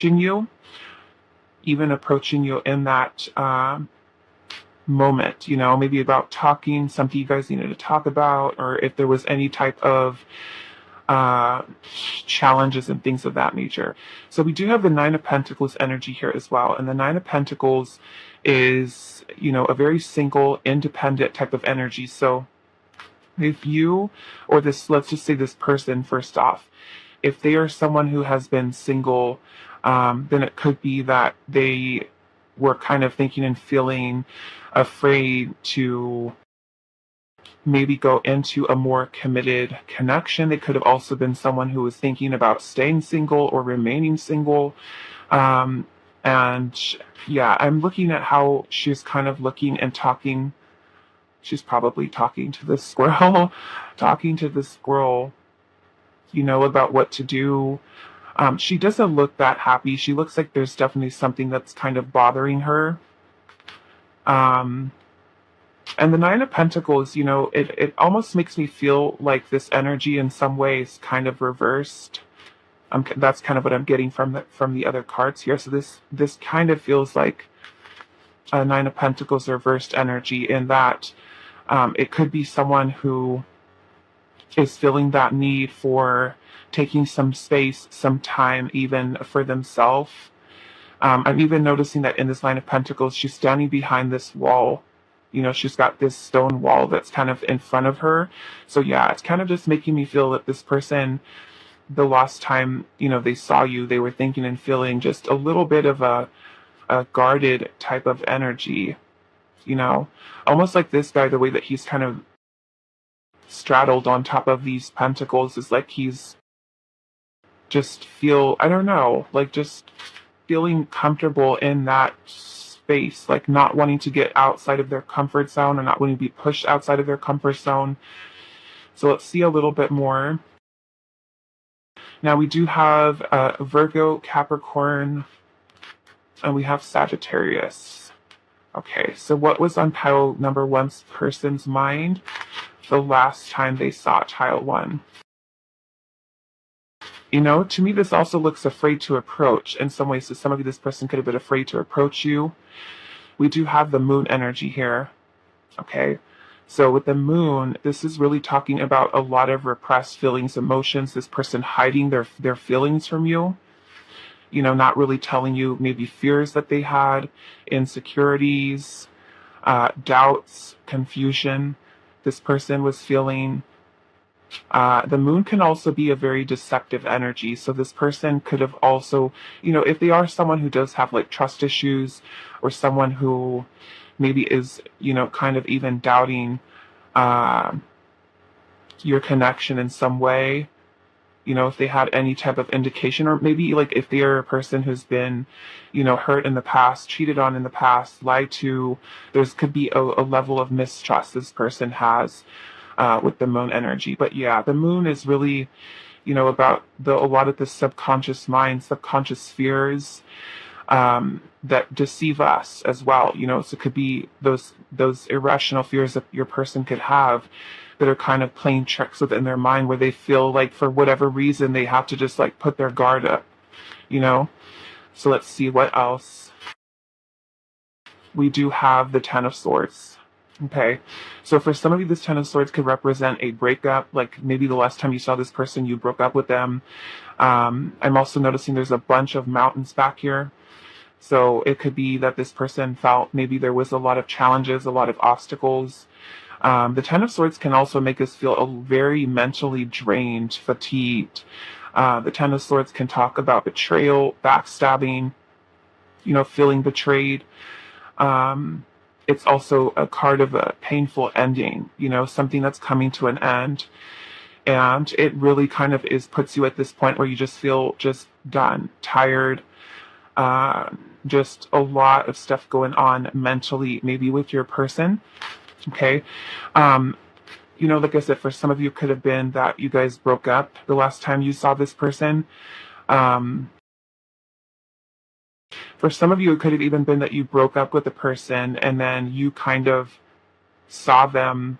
you, even approaching you in that moment, maybe about talking, something you guys needed to talk about, or if there was any type of uh, challenges and things of that nature. So we do have the Nine of Pentacles energy here as well. And the Nine of Pentacles is, a very single, independent type of energy. So if you, or this, let's just say this person first off, if they are someone who has been single, then it could be that they were kind of thinking and feeling afraid to maybe go into a more committed connection. They could have also been someone who was thinking about staying single or remaining single. Um, and yeah, I'm looking at how she's kind of looking and talking. She's probably talking to the squirrel, talking to the squirrel, about what to do. She doesn't look that happy. She looks like there's definitely something that's kind of bothering her. Um, and the Nine of Pentacles, it almost makes me feel like this energy in some ways kind of reversed. That's kind of what I'm getting from the other cards here. So this kind of feels like a Nine of Pentacles reversed energy in that it could be someone who is feeling that need for taking some space, some time, even for themselves. I'm even noticing that in this Nine of Pentacles, she's standing behind this wall. She's got this stone wall that's kind of in front of her. So yeah, it's kind of just making me feel that this person, the last time, they saw you, they were thinking and feeling just a little bit of a guarded type of energy, almost like this guy, the way that he's kind of straddled on top of these pentacles is like he's I don't know, like just feeling comfortable in that space, like not wanting to get outside of their comfort zone or not wanting to be pushed outside of their comfort zone. So let's see a little bit more. Now we do have Virgo, Capricorn, and we have Sagittarius. Okay, so what was on pile number one's person's mind the last time they saw tile one? To me, this also looks afraid to approach in some ways. So some of you, this person could have been afraid to approach you. We do have the moon energy here. Okay. So with the moon, this is really talking about a lot of repressed feelings, emotions, this person hiding their feelings from you, not really telling you maybe fears that they had, insecurities, doubts, confusion this person was feeling. The moon can also be a very deceptive energy. So this person could have also, if they are someone who does have like trust issues or someone who maybe is, kind of even doubting uh, your connection in some way, if they had any type of indication, or maybe like if they are a person who's been, hurt in the past, cheated on in the past, lied to, could be a level of mistrust this person has with the moon energy. But yeah, the moon is really, about a lot of the subconscious mind, subconscious fears that deceive us as well. So it could be those irrational fears that your person could have that are kind of playing tricks within their mind, where they feel like for whatever reason they have to just like put their guard up. So let's see what else. We do have the Ten of Swords. Okay, so for some of you, this Ten of Swords could represent a breakup, like maybe the last time you saw this person, you broke up with them. I'm also noticing there's a bunch of mountains back here. So it could be that this person felt maybe there was a lot of challenges, a lot of obstacles. The Ten of Swords can also make us feel very mentally drained, fatigued. The Ten of Swords can talk about betrayal, backstabbing, feeling betrayed. It's also a card of a painful ending, something that's coming to an end. And it really kind of puts you at this point where you just feel just done, tired, just a lot of stuff going on mentally, maybe with your person. Okay. Like I said, for some of you, it could have been that you guys broke up the last time you saw this person. For some of you, it could have even been that you broke up with a person and then you kind of saw them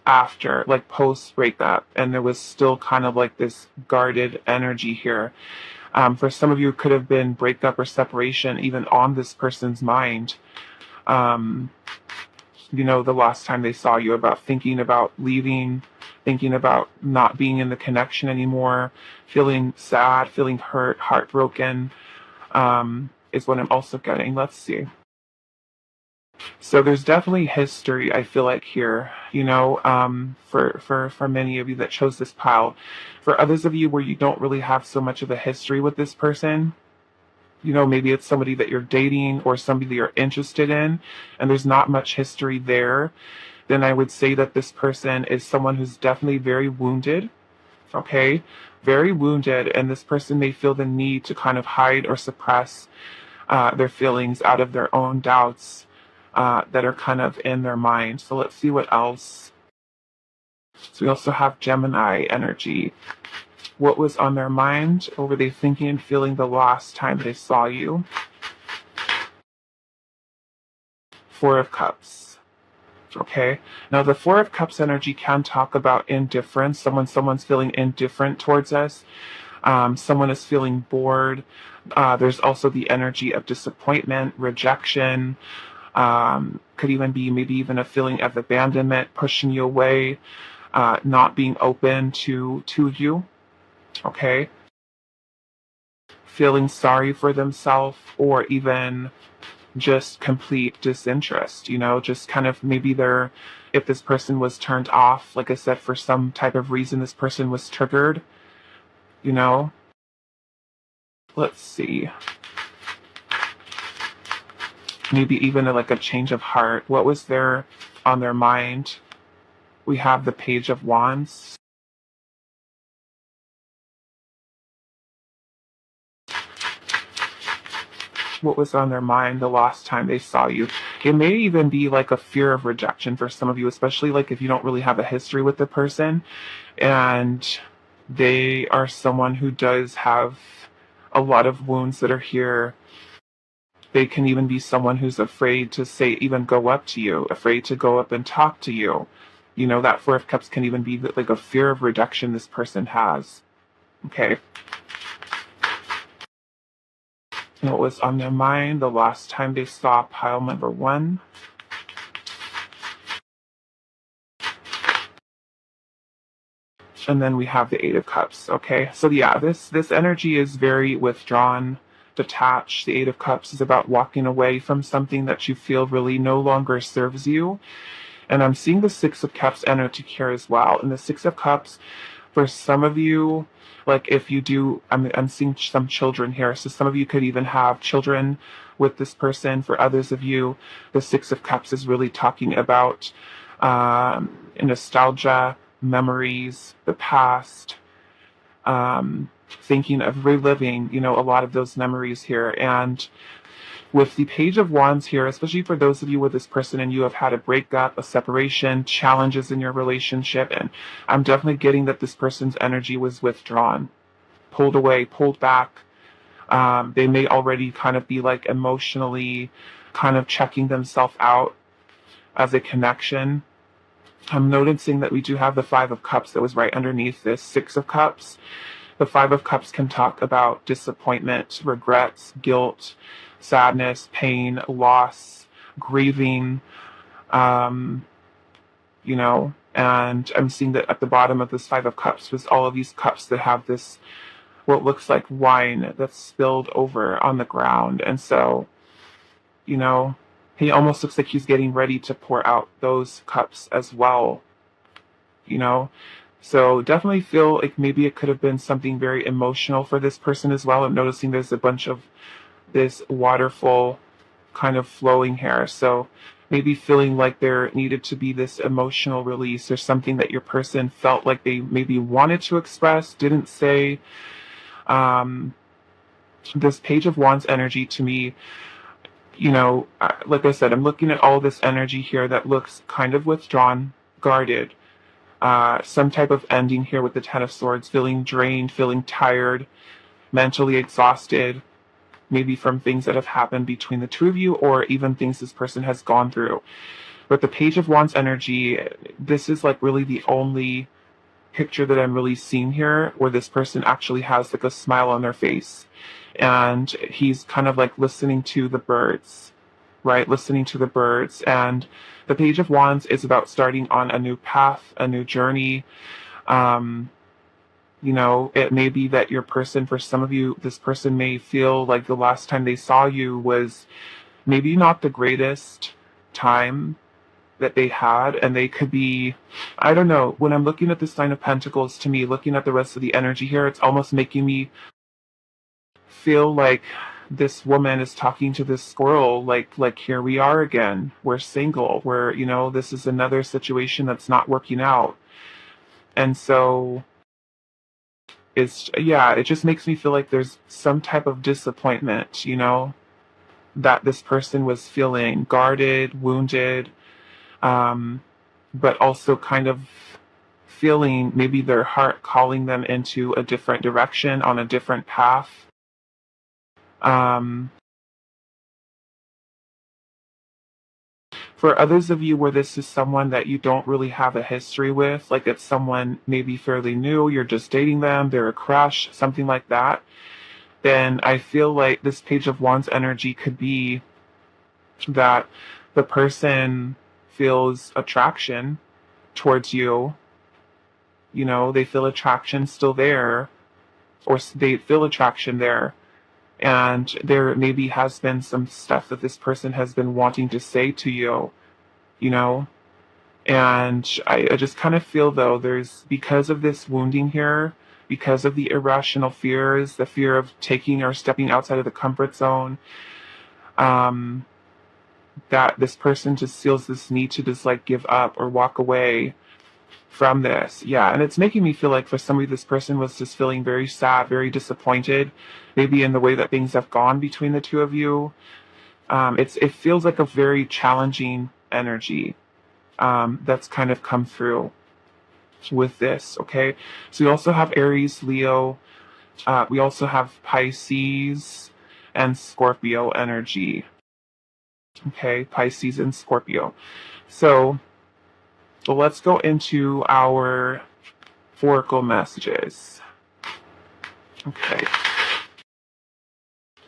after, like post breakup, and there was still kind of like this guarded energy here. For some of you, it could have been breakup or separation even on this person's mind. Um, the last time they saw you, about thinking about leaving, thinking about not being in the connection anymore, feeling sad, feeling hurt, heartbroken, is what I'm also getting. Let's see. So there's definitely history, I feel like, here, for many of you that chose this pile. For others of you where you don't really have so much of a history with this person, maybe it's somebody that you're dating or somebody that you're interested in, and there's not much history there, then I would say that this person is someone who's definitely very wounded, okay? Very wounded, and this person may feel the need to kind of hide or suppress their feelings out of their own doubts that are kind of in their mind. So let's see what else. So we also have Gemini energy. What was on their mind? What were they thinking and feeling the last time they saw you? Four of Cups. Okay. Now the Four of Cups energy can talk about indifference. Someone's feeling indifferent towards us. Someone is feeling bored. There's also the energy of disappointment, rejection. Could even be maybe even a feeling of abandonment, pushing you away, not being open to you. Okay. Feeling sorry for themselves, or even just complete disinterest, just kind of maybe if this person was turned off, like I said, for some type of reason, this person was triggered, Let's see. Maybe even like a change of heart. What was there on their mind? We have the Page of Wands. What was on their mind the last time they saw you? It may even be like a fear of rejection for some of you, especially like if you don't really have a history with the person and they are someone who does have a lot of wounds that are here. They can even be someone who's afraid to even go up to you, afraid to go up and talk to you. That Four of Cups can even be like a fear of rejection this person has. Okay. What was on their mind the last time they saw pile number 1? And then we have the Eight of Cups. Okay. So yeah, this energy is very withdrawn, detached. The Eight of Cups is about walking away from something that you feel really no longer serves you. And I'm seeing the Six of Cups energy here as well. And the Six of Cups, for some of you, like if you do, I'm seeing some children here. So some of you could even have children with this person. For others of you, the Six of Cups is really talking about nostalgia, memories, the past, thinking of reliving, a lot of those memories here. And with the Page of Wands here, especially for those of you with this person and you have had a breakup, a separation, challenges in your relationship, and I'm definitely getting that this person's energy was withdrawn, pulled away, pulled back. They may already kind of be like emotionally kind of checking themselves out as a connection. I'm noticing that we do have the Five of Cups that was right underneath this Six of Cups. The Five of Cups can talk about disappointment, regrets, guilt, sadness, pain, loss, grieving, and I'm seeing that at the bottom of this Five of Cups was all of these cups that have this, what looks like wine that's spilled over on the ground. And so, he almost looks like he's getting ready to pour out those cups as well, So definitely feel like maybe it could have been something very emotional for this person as well. I'm noticing there's a bunch of this waterfall kind of flowing here. So maybe feeling like there needed to be this emotional release or something that your person felt like they maybe wanted to express, didn't say. This Page of Wands energy to me, like I said, I'm looking at all this energy here that looks kind of withdrawn, guarded. Some type of ending here with the Ten of Swords, feeling drained, feeling tired, mentally exhausted, maybe from things that have happened between the two of you or even things this person has gone through. But the Page of Wands energy, this is like really the only picture that I'm really seeing here, where this person actually has like a smile on their face, and he's kind of like listening to the birds, right? Listening to the birds. And the Page of Wands is about starting on a new path, a new journey. Um, it may be that your person, for some of you, this person may feel like the last time they saw you was maybe not the greatest time that they had, and they could be, I don't know, when I'm looking at this Nine of Pentacles, to me, looking at the rest of the energy here, it's almost making me feel like this woman is talking to this squirrel, like here we are again, we're single, we're, this is another situation that's not working out. And so it just makes me feel like there's some type of disappointment, that this person was feeling guarded, wounded, but also kind of feeling maybe their heart calling them into a different direction, on a different path. For others of you where this is someone that you don't really have a history with, like it's someone maybe fairly new, you're just dating them, they're a crush, something like that, then I feel like this Page of Wands energy could be that the person feels attraction towards you. They feel attraction still there, or they feel attraction there. And there maybe has been some stuff that this person has been wanting to say to you, And I just kind of feel, though, because of this wounding here, because of the irrational fears, the fear of taking or stepping outside of the comfort zone, that this person just feels this need to just like give up or walk away from this. Yeah, and it's making me feel like for somebody, this person was just feeling very sad, very disappointed, maybe in the way that things have gone between the two of you. It feels like a very challenging energy that's kind of come through with this, okay? So we also have Aries, Leo, we also have Pisces and Scorpio energy. Okay, Pisces and Scorpio. So let's go into our oracle messages. Okay.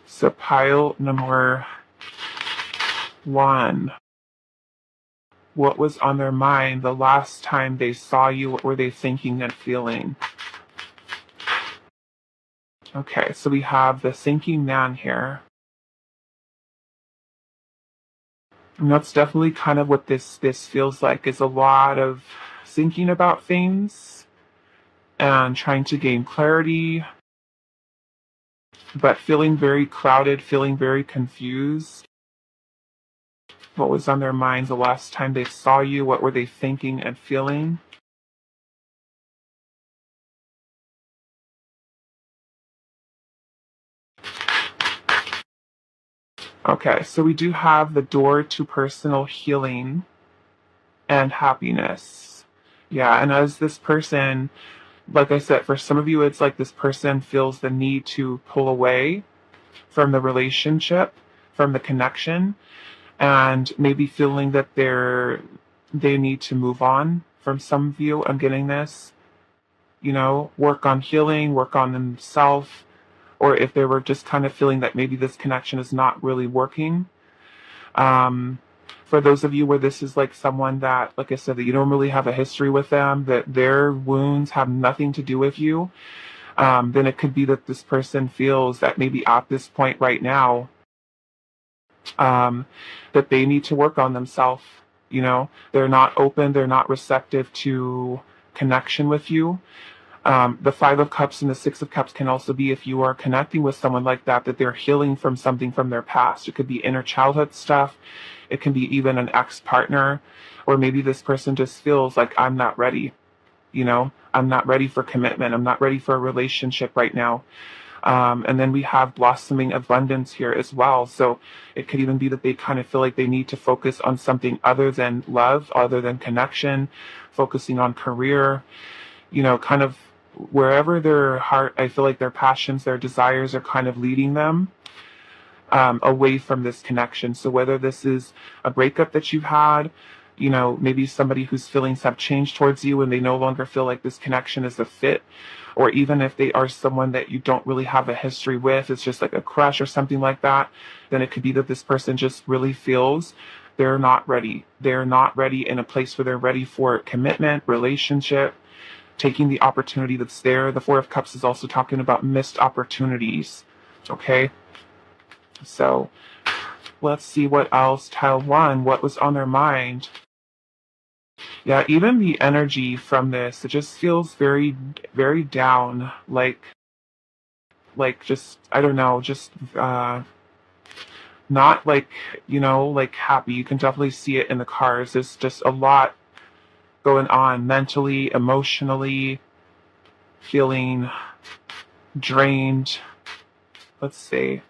So pile number 1. What was on their mind the last time they saw you? What were they thinking and feeling? Okay, so we have the thinking man here. And that's definitely kind of what this feels like, is a lot of thinking about things and trying to gain clarity, but feeling very clouded, feeling very confused. What was on their minds the last time they saw you? What were they thinking and feeling? Okay, so we do have the door to personal healing and happiness. Yeah, and as this person, like I said, for some of you, it's like this person feels the need to pull away from the relationship, from the connection, and maybe feeling that they need to move on from some of you. I'm getting this, work on healing, work on themselves, or if they were just kind of feeling that maybe this connection is not really working. For those of you where this is like someone that, like I said, that you don't really have a history with them, that their wounds have nothing to do with you, then it could be that this person feels that maybe at this point right now, that they need to work on themselves. They're not open, they're not receptive to connection with you. The Five of Cups and the Six of Cups can also be, if you are connecting with someone like that they're healing from something from their past. It could be inner childhood stuff. It can be even an ex-partner, or maybe this person just feels like, I'm not ready. I'm not ready for commitment. I'm not ready for a relationship right now. And then we have blossoming abundance here as well. So it could even be that they kind of feel like they need to focus on something other than love, other than connection, focusing on career, kind of wherever their heart, I feel like their passions, their desires are kind of leading them away from this connection. So whether this is a breakup that you've had, maybe somebody whose feelings have changed towards you and they no longer feel like this connection is a fit, or even if they are someone that you don't really have a history with, it's just like a crush or something like that, then it could be that this person just really feels they're not ready. They're not ready in a place where they're ready for commitment, relationship, taking the opportunity that's there. The Four of Cups is also talking about missed opportunities. Okay? So let's see what else. Tile 1, what was on their mind? Yeah, even the energy from this, it just feels very, very down. Like just, I don't know, just not like, like happy. You can definitely see it in the cards. There's just a lot going on mentally, emotionally, feeling drained. Let's see.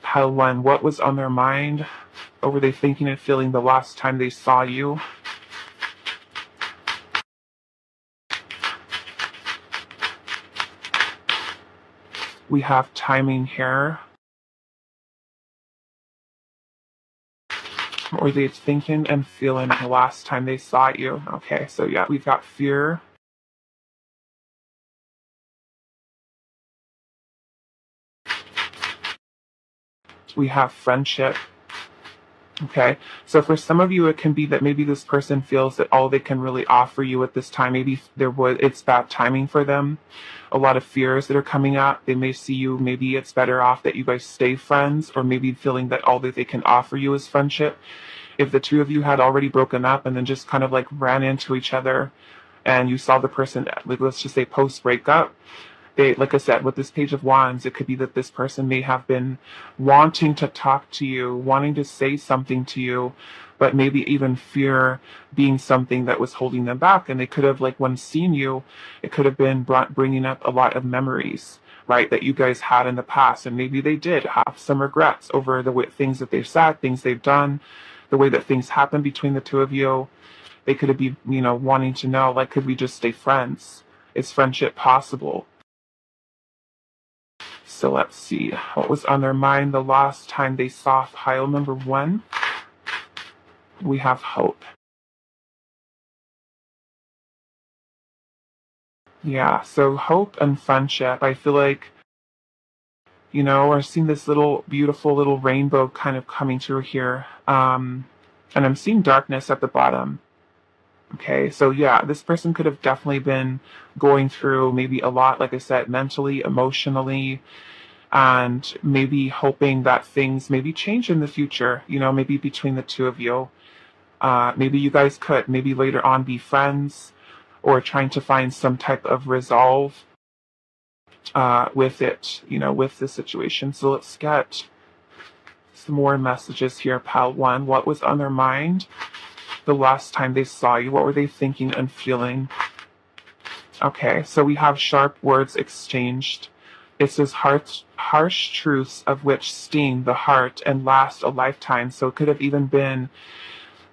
Pile 1, what was on their mind? What were they thinking and feeling the last time they saw you? We have timing here. What were they thinking and feeling the last time they saw you? Okay, so yeah, we've got fear. We have friendship. Okay, so for some of you, it can be that maybe this person feels that all they can really offer you at this time, maybe it's bad timing for them. A lot of fears that are coming up. They may see you, maybe it's better off that you guys stay friends, or maybe feeling that all that they can offer you is friendship. If the two of you had already broken up and then just kind of like ran into each other and you saw the person, like, let's just say post breakup, like I said, with this Page of Wands, it could be that this person may have been wanting to talk to you, wanting to say something to you, but maybe even fear being something that was holding them back. And they could have, like, when seen you, it could have been bringing up a lot of memories, right, that you guys had in the past. And maybe they did have some regrets over the things that they've said, things they've done, the way that things happened between the two of you. They could be, wanting to know, like, could we just stay friends? Is friendship possible? So let's see what was on their mind the last time they saw pile number 1. We have hope. Yeah, so hope and friendship. I feel like, we're seeing this little beautiful little rainbow kind of coming through here. And I'm seeing darkness at the bottom. Okay, so yeah, this person could have definitely been going through maybe a lot, like I said, mentally, emotionally, and maybe hoping that things maybe change in the future, maybe between the two of you. Maybe you guys could maybe later on be friends, or trying to find some type of resolve with it, with the situation. So let's get some more messages here, pile 1. What was on their mind the last time they saw you? What were they thinking and feeling? Okay, so we have sharp words exchanged. It says harsh truths of which sting the heart and last a lifetime. So it could have even been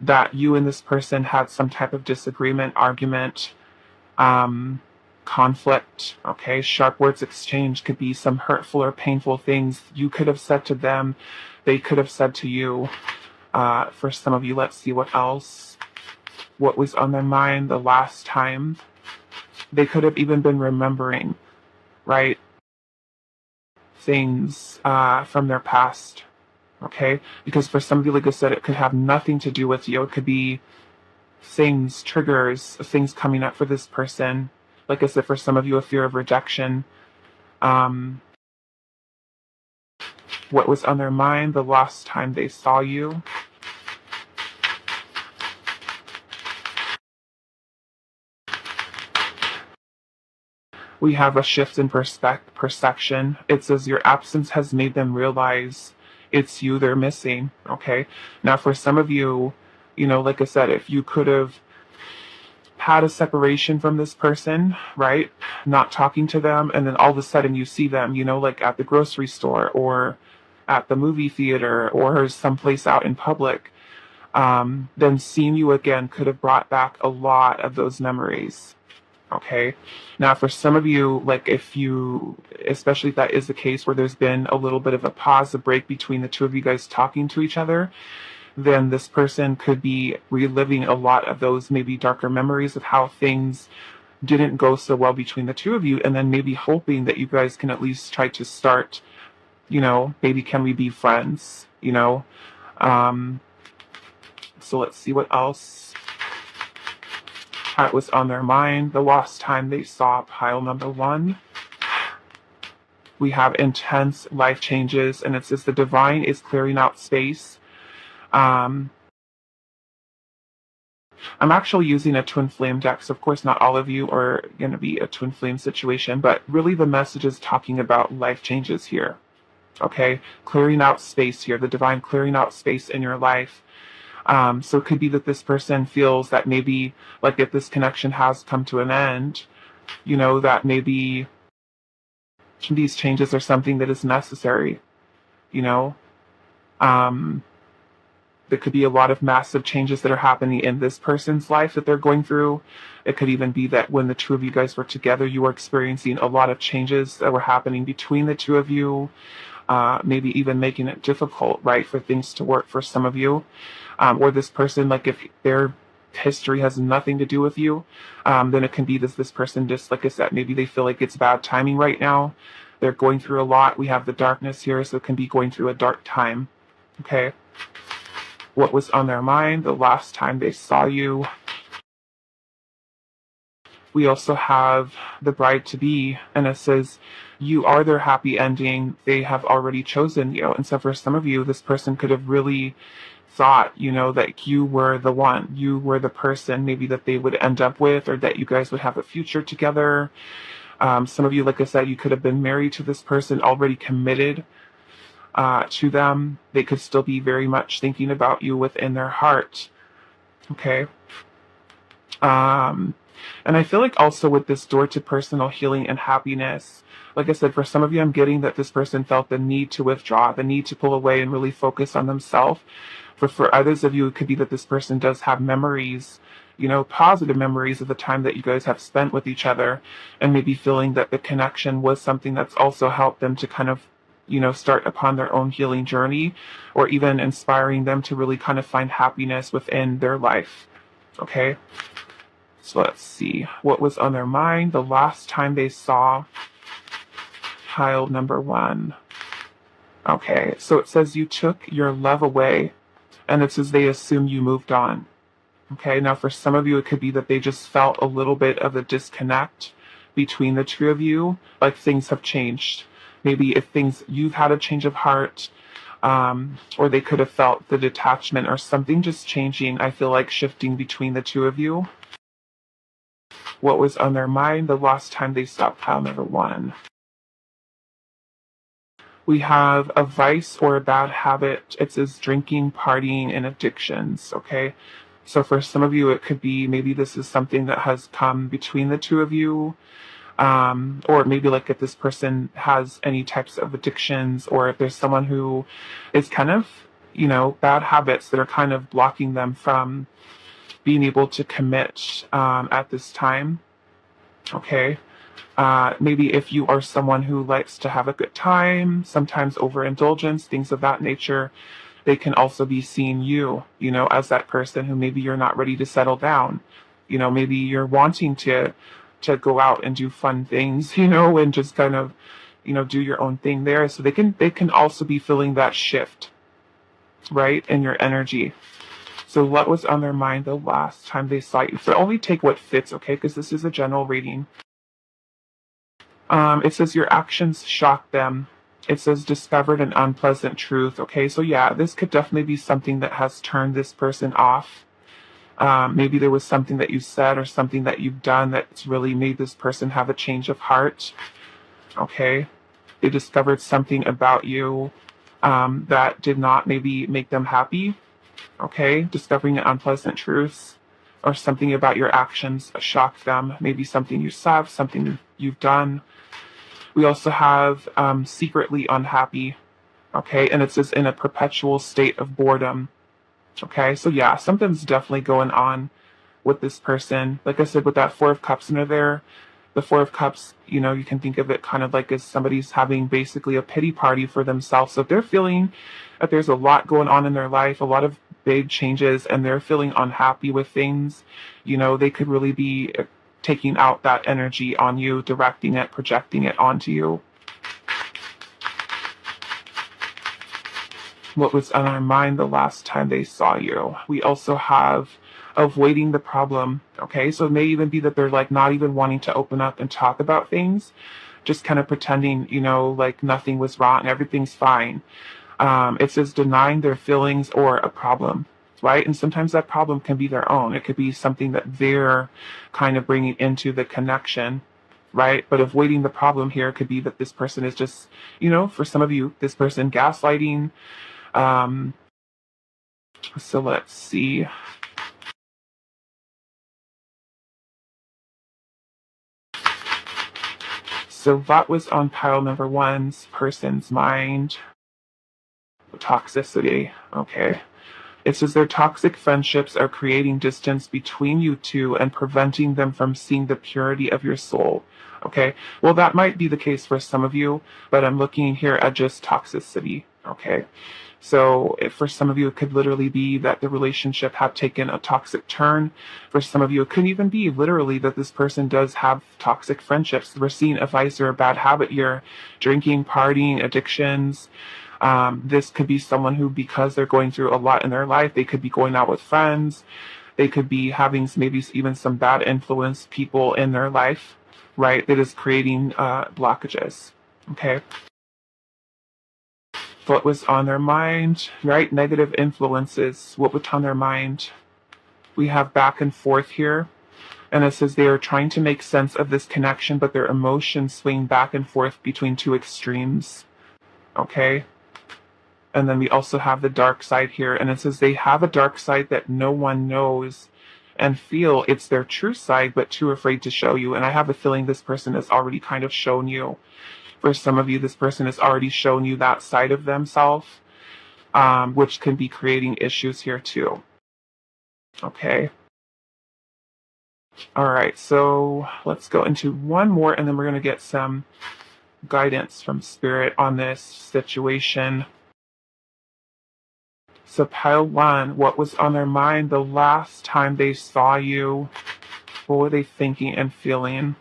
that you and this person had some type of disagreement, argument, conflict. Okay, sharp words exchanged could be some hurtful or painful things you could have said to them, they could have said to you. For some of you, let's see what else. What was on their mind the last time? They could have even been remembering, right, things from their past. Okay, because for some of you, like I said, it could have nothing to do with you. It could be things, triggers, things coming up for this person. Like I said, for some of you, a fear of rejection. What was on their mind the last time they saw you? We have a shift in perception. It says your absence has made them realize it's you they're missing. Okay. Now, for some of you, like I said, if you could have had a separation from this person, right? Not talking to them, and then all of a sudden you see them, like at the grocery store or at the movie theater or someplace out in public, then seeing you again could have brought back a lot of those memories. Okay. Now, for some of you, like especially if that is the case where there's been a little bit of a pause, a break between the two of you guys talking to each other, then this person could be reliving a lot of those maybe darker memories of how things didn't go so well between the two of you, and then maybe hoping that you guys can at least try to start, maybe can we be friends, Um, so let's see what else was on their mind. The last time they saw pile number 1. We have intense life changes, and it says the divine is clearing out space. Um, I'm actually using a twin flame deck, so of course not all of you are going to be a twin flame situation, but really the message is talking about life changes here. Okay, clearing out space here, the divine clearing out space in your life. So it could be that this person feels that maybe, like if this connection has come to an end, that maybe these changes are something that is necessary, you know. There could be a lot of massive changes that are happening in this person's life that they're going through. It could even be that when the two of you guys were together, you were experiencing a lot of changes that were happening between the two of you, maybe even making it difficult, right, for things to work for some of you. Or this person, like if their history has nothing to do with you, then it can be this person just, like I said, maybe they feel like it's bad timing right now. They're going through a lot. We have the darkness here, so it can be going through a dark time. Okay. What was on their mind the last time they saw you? We also have the bride-to-be, and it says, you are their happy ending. They have already chosen you. And so for some of you, this person could have really thought, that you were the one. You were the person maybe that they would end up with, or that you guys would have a future together. Some of you, like I said, you could have been married to this person, already committed to them. They could still be very much thinking about you within their heart. Okay. And I feel like also with this door to personal healing and happiness, like I said, for some of you, I'm getting that this person felt the need to withdraw, the need to pull away and really focus on themselves. But for others of you, it could be that this person does have memories, positive memories of the time that you guys have spent with each other, and maybe feeling that the connection was something that's also helped them to kind of start upon their own healing journey, or even inspiring them to really kind of find happiness within their life. Okay. So let's see what was on their mind the last time they saw pile number 1. Okay. So it says you took your love away, and it says they assume you moved on. Okay. Now for some of you, it could be that they just felt a little bit of a disconnect between the two of you, like things have changed. Maybe if you've had a change of heart, or they could have felt the detachment or something just changing, I feel like shifting between the two of you. What was on their mind the last time they saw pile number 1? We have a vice or a bad habit. It says drinking, partying, and addictions. Okay. So for some of you, it could be maybe this is something that has come between the two of you. Or maybe like if this person has any types of addictions, or if there's someone who is kind of, bad habits that are kind of blocking them from being able to commit at this time. Okay. Maybe if you are someone who likes to have a good time, sometimes overindulgence, things of that nature, they can also be seeing you, as that person who maybe you're not ready to settle down. Maybe you're wanting to go out and do fun things, and just kind of, do your own thing there. So they can also be feeling that shift, right, in your energy. So what was on their mind the last time they saw you? So only take what fits, okay, because this is a general reading. It says your actions shocked them. It says discovered an unpleasant truth. Okay, so yeah, this could definitely be something that has turned this person off. Maybe there was something that you said or something that you've done that's really made this person have a change of heart. Okay, they discovered something about you that did not maybe make them happy. Okay, discovering an unpleasant truth, or something about your actions shocked them. Maybe something you said, something you've done. We also have secretly unhappy. Okay, and it says in a perpetual state of boredom. Okay, so yeah, something's definitely going on with this person. Like I said, with that 4 of Cups under there, the 4 of Cups, you can think of it kind of like as somebody's having basically a pity party for themselves. So if they're feeling that there's a lot going on in their life, a lot of big changes and they're feeling unhappy with things, they could really be taking out that energy on you, directing it, projecting it onto you. What was on our mind the last time they saw you? We also have avoiding the problem. Okay, so it may even be that they're like not even wanting to open up and talk about things, just kind of pretending, like nothing was wrong, everything's fine. It says denying their feelings or a problem, right? And sometimes that problem can be their own. It could be something that they're kind of bringing into the connection, right? But avoiding the problem here could be that this person is just, for some of you, this person gaslighting. So let's see. So that was on pile number one's person's mind. Toxicity. Okay. It says their toxic friendships are creating distance between you two and preventing them from seeing the purity of your soul. Okay. Well, that might be the case for some of you, but I'm looking here at just toxicity. Okay. So for some of you, it could literally be that the relationship had taken a toxic turn. For some of you, it could even be literally that this person does have toxic friendships. We're seeing a vice or a bad habit here, drinking, partying, addictions. This could be someone who, because they're going through a lot in their life, they could be going out with friends. They could be having maybe even some bad influence people in their life, right? That is creating blockages. Okay. What was on their mind, right? Negative influences. What was on their mind? We have back and forth here. And it says they are trying to make sense of this connection, but their emotions swing back and forth between two extremes. Okay. And then we also have the dark side here. And it says they have a dark side that no one knows and feel it's their true side, but too afraid to show you. And I have a feeling this person has already kind of shown you. For some of you, this person has already shown you that side of themselves, which can be creating issues here too. Okay. All right, so let's go into one more and then we're going to get some guidance from Spirit on this situation. So pile one, what was on their mind the last time they saw you? What were they thinking and feeling?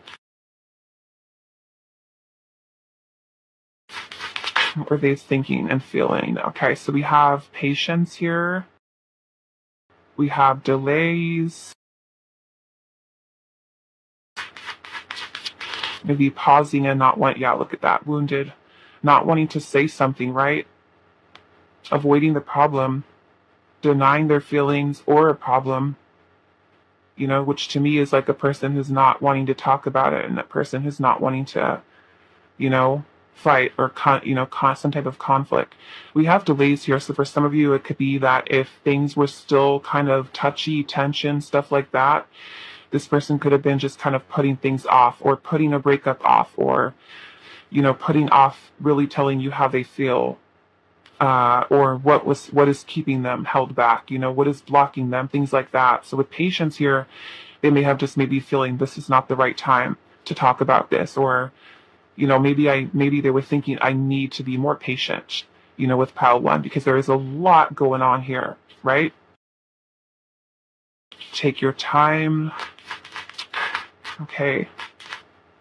What were they thinking and feeling? Okay, so we have patience here. We have delays. Maybe pausing and not want, yeah, look at that, wounded. Not wanting to say something, right? Avoiding the problem. Denying their feelings or a problem. Which to me is like a person who's not wanting to talk about it and that person who's not wanting to, fight or some type of conflict. We have delays here, so for some of you it could be that if things were still kind of touchy, tension, stuff like that, this person could have been just kind of putting things off or putting a breakup off or putting off really telling you how they feel, or what is keeping them held back, what is blocking them, things like that. So with patience here, they may have just maybe feeling this is not the right time to talk about this, or maybe they were thinking I need to be more patient, with pile one, because there is a lot going on here, right? Take your time. Okay.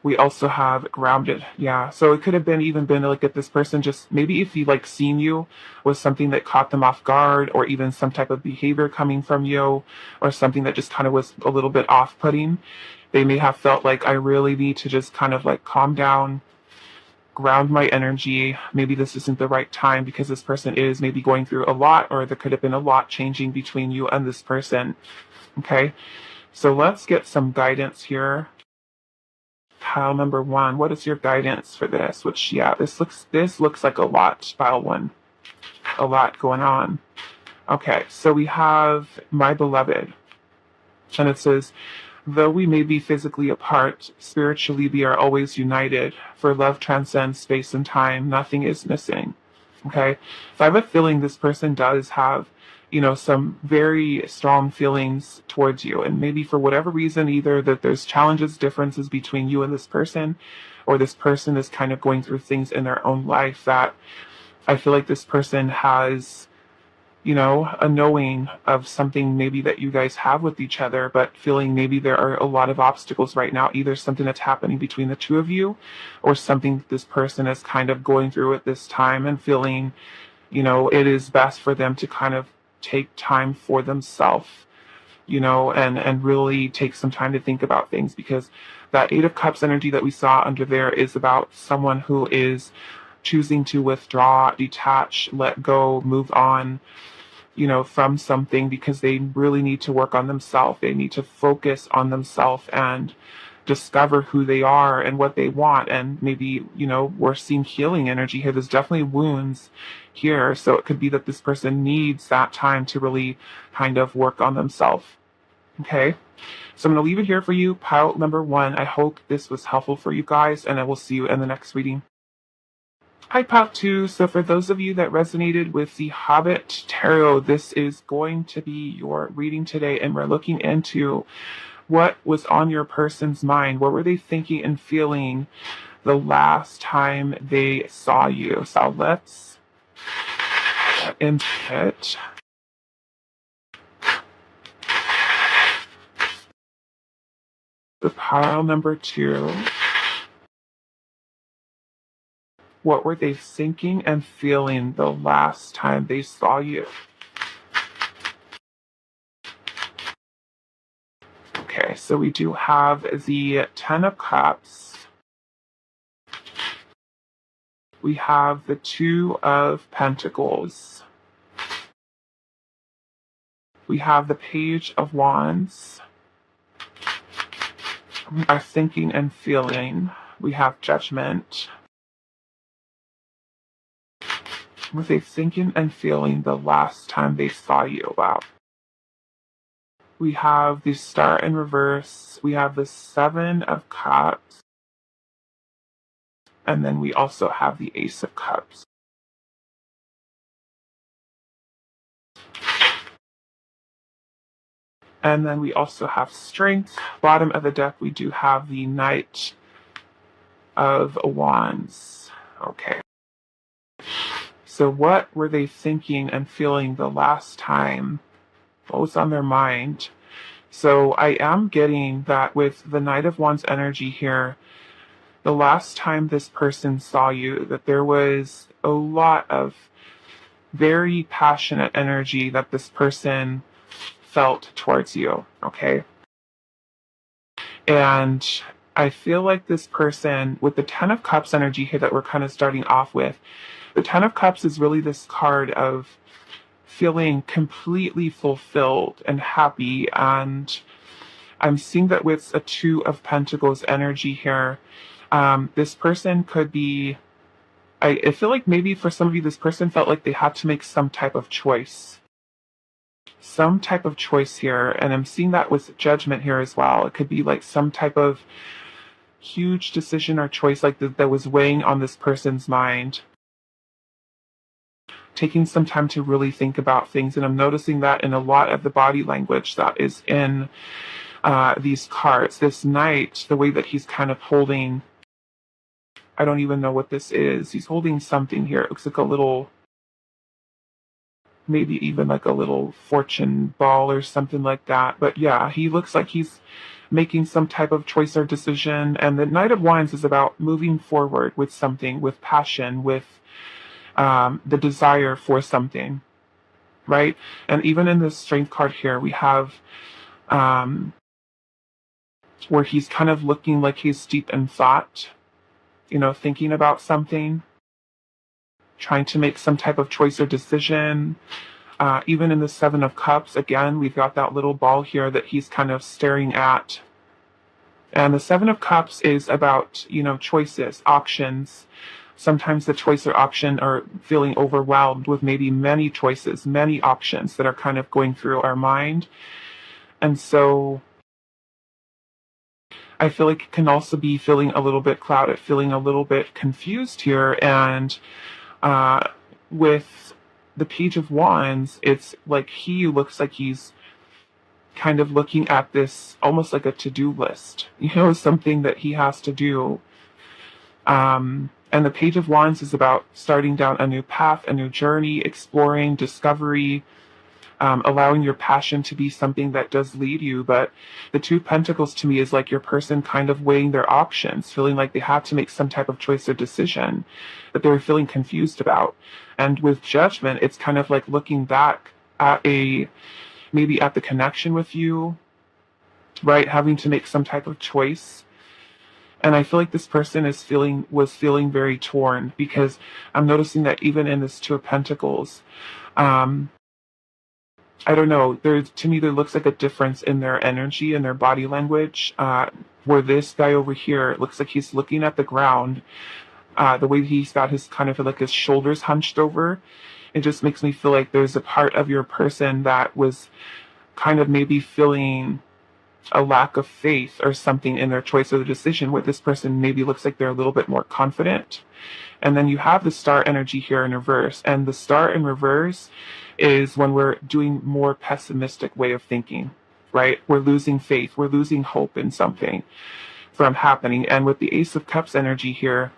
We also have grounded. Yeah. So it could have even been like if this person just, maybe if he like seen you was something that caught them off guard, or even some type of behavior coming from you, or something that just kind of was a little bit off-putting. They may have felt like I really need to just kind of like calm down, ground my energy. Maybe this isn't the right time because this person is maybe going through a lot, or there could have been a lot changing between you and this person. Okay. So let's get some guidance here. Pile number one, what is your guidance for this? Which, yeah, this looks like a lot, pile one. A lot going on. Okay, so we have my beloved. And it says, though we may be physically apart, spiritually we are always united. For love transcends space and time. Nothing is missing. Okay, so I have a feeling this person does have some very strong feelings towards you. And maybe for whatever reason, either that there's challenges, differences between you and this person, or this person is kind of going through things in their own life that I feel like this person has a knowing of something maybe that you guys have with each other, but feeling maybe there are a lot of obstacles right now, either something that's happening between the two of you or something this person is kind of going through at this time and feeling, it is best for them to kind of take time for themselves, and really take some time to think about things, because that Eight of Cups energy that we saw under there is about someone who is choosing to withdraw, detach, let go, move on, from something, because they really need to work on themselves. They need to focus on themselves and discover who they are and what they want. And maybe, we're seeing healing energy here. There's definitely wounds here. So it could be that this person needs that time to really kind of work on themselves. Okay. So I'm going to leave it here for you, pile number 1. I hope this was helpful for you guys, and I will see you in the next reading. Hi, Pop 2. So for those of you that resonated with the Hobbit Tarot, this is going to be your reading today, and we're looking into what was on your person's mind. What were they thinking and feeling the last time they saw you? So let's get into it. The pile number 2. What were they thinking and feeling the last time they saw you? Okay, so we do have the Ten of Cups. We have the Two of Pentacles. We have the Page of Wands. We are thinking and feeling. We have Judgment. Were they thinking and feeling the last time they saw you? Wow. We have the Star in reverse. We have the Seven of Cups. And then we also have the Ace of Cups. And then we also have Strength. Bottom of the deck, we do have the Knight of Wands. Okay. So what were they thinking and feeling the last time? What was on their mind? So I am getting that with the Knight of Wands energy here, the last time this person saw you, that there was a lot of very passionate energy that this person felt towards you, okay? And I feel like this person, with the Ten of Cups energy here that we're kind of starting off with, the Ten of Cups is really this card of feeling completely fulfilled and happy. And I'm seeing that with a Two of Pentacles energy here, this person could be, I feel like maybe for some of you, this person felt like they had to make some type of choice. Some type of choice here. And I'm seeing that with Judgment here as well. It could be like some type of huge decision or choice like that was weighing on this person's mind. Taking some time to really think about things. And I'm noticing that in a lot of the body language that is in these cards. This Knight, the way that he's kind of holding, I don't even know what this is. He's holding something here. It looks like a little, maybe even like a little fortune ball or something like that. But yeah, he looks like he's making some type of choice or decision. And the Knight of Wands is about moving forward with something, with passion, with the desire for something, right? And even in this Strength card here, we have where he's kind of looking like he's deep in thought, thinking about something, trying to make some type of choice or decision. Even in the Seven of Cups, again, we've got that little ball here that he's kind of staring at. And the Seven of Cups is about, choices, options. Sometimes the choice or option are feeling overwhelmed with maybe many choices, many options that are kind of going through our mind. And so I feel like it can also be feeling a little bit clouded, feeling a little bit confused here. And with the Page of Wands, it's like he looks like he's kind of looking at this almost like a to-do list, something that he has to do. And the Page of Wands is about starting down a new path, a new journey, exploring, discovery, allowing your passion to be something that does lead you. But the Two of Pentacles to me is like your person kind of weighing their options, feeling like they have to make some type of choice or decision that they're feeling confused about. And with Judgment, it's kind of like looking back at maybe at the connection with you, right? Having to make some type of choice. And I feel like this person was feeling very torn, because I'm noticing that even in this Two of Pentacles, um, I don't know, to me there looks like a difference in their energy and their body language. Where this guy over here, it looks like he's looking at the ground. The way he's got his kind of like his shoulders hunched over, it just makes me feel like there's a part of your person that was kind of maybe feeling a lack of faith or something in their choice or the decision, where this person maybe looks like they're a little bit more confident. And then you have the Star energy here in reverse. And the Star in reverse is when we're doing more pessimistic way of thinking, right? We're losing faith. We're losing hope in something from happening. And with the Ace of Cups energy here,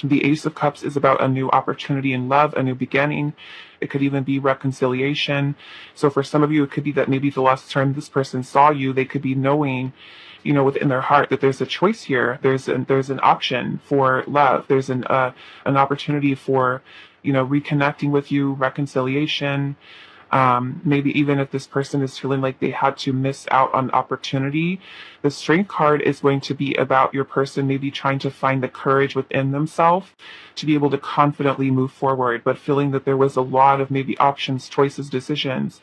the Ace of Cups is about a new opportunity in love, a new beginning. It could even be reconciliation. So for some of you, it could be that maybe the last time this person saw you, they could be knowing, within their heart that there's a choice here. There's an option for love. There's an opportunity for, reconnecting with you, reconciliation. Maybe even if this person is feeling like they had to miss out on opportunity, the Strength card is going to be about your person maybe trying to find the courage within themselves to be able to confidently move forward, but feeling that there was a lot of maybe options, choices, decisions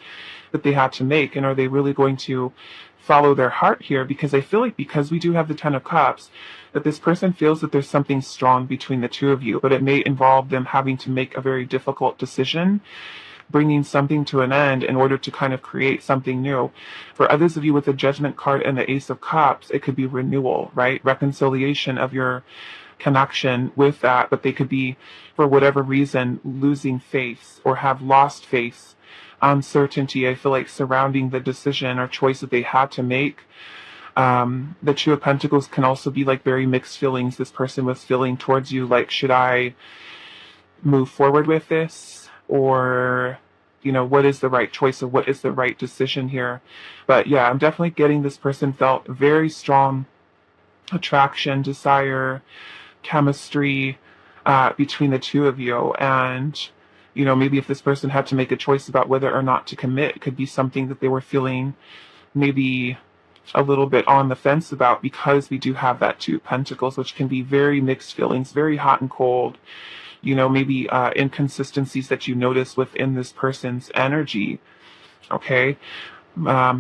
that they had to make. And are they really going to follow their heart here? Because I feel like, because we do have the Ten of Cups, that this person feels that there's something strong between the two of you, but it may involve them having to make a very difficult decision, bringing something to an end in order to kind of create something new. For others of you with the Judgment card and the Ace of Cups, it could be renewal, right? Reconciliation of your connection with that, but they could be, for whatever reason, losing faith or have lost faith, uncertainty, I feel like, surrounding the decision or choice that they had to make. The Two of Pentacles can also be like very mixed feelings. This person was feeling towards you like, should I move forward with this, or what is the right choice, or what is the right decision here? But yeah, I'm definitely getting this person felt very strong attraction, desire, chemistry between the two of you. And maybe if this person had to make a choice about whether or not to commit, it could be something that they were feeling maybe a little bit on the fence about, because we do have that Two of Pentacles, which can be very mixed feelings, very hot and cold. Maybe inconsistencies that you notice within this person's energy. Okay.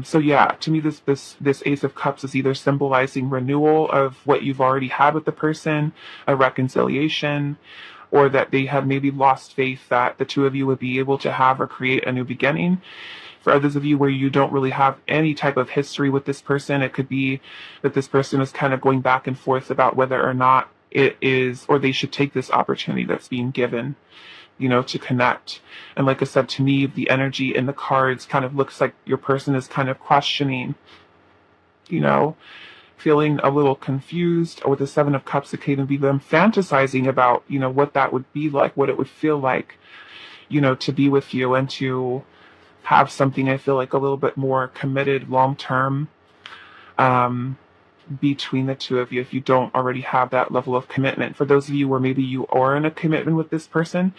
So yeah, to me, this Ace of Cups is either symbolizing renewal of what you've already had with the person, a reconciliation, or that they have maybe lost faith that the two of you would be able to have or create a new beginning. For others of you where you don't really have any type of history with this person, it could be that this person is kind of going back and forth about whether or not it is, or they should take this opportunity that's being given, to connect. And like I said, to me, the energy in the cards kind of looks like your person is kind of questioning, feeling a little confused. Or with the Seven of Cups, it can even be them fantasizing about, what that would be like, what it would feel like, to be with you and to have something, I feel like, a little bit more committed long term between the two of you, if you don't already have that level of commitment. For those of you where maybe you are in a commitment with this person,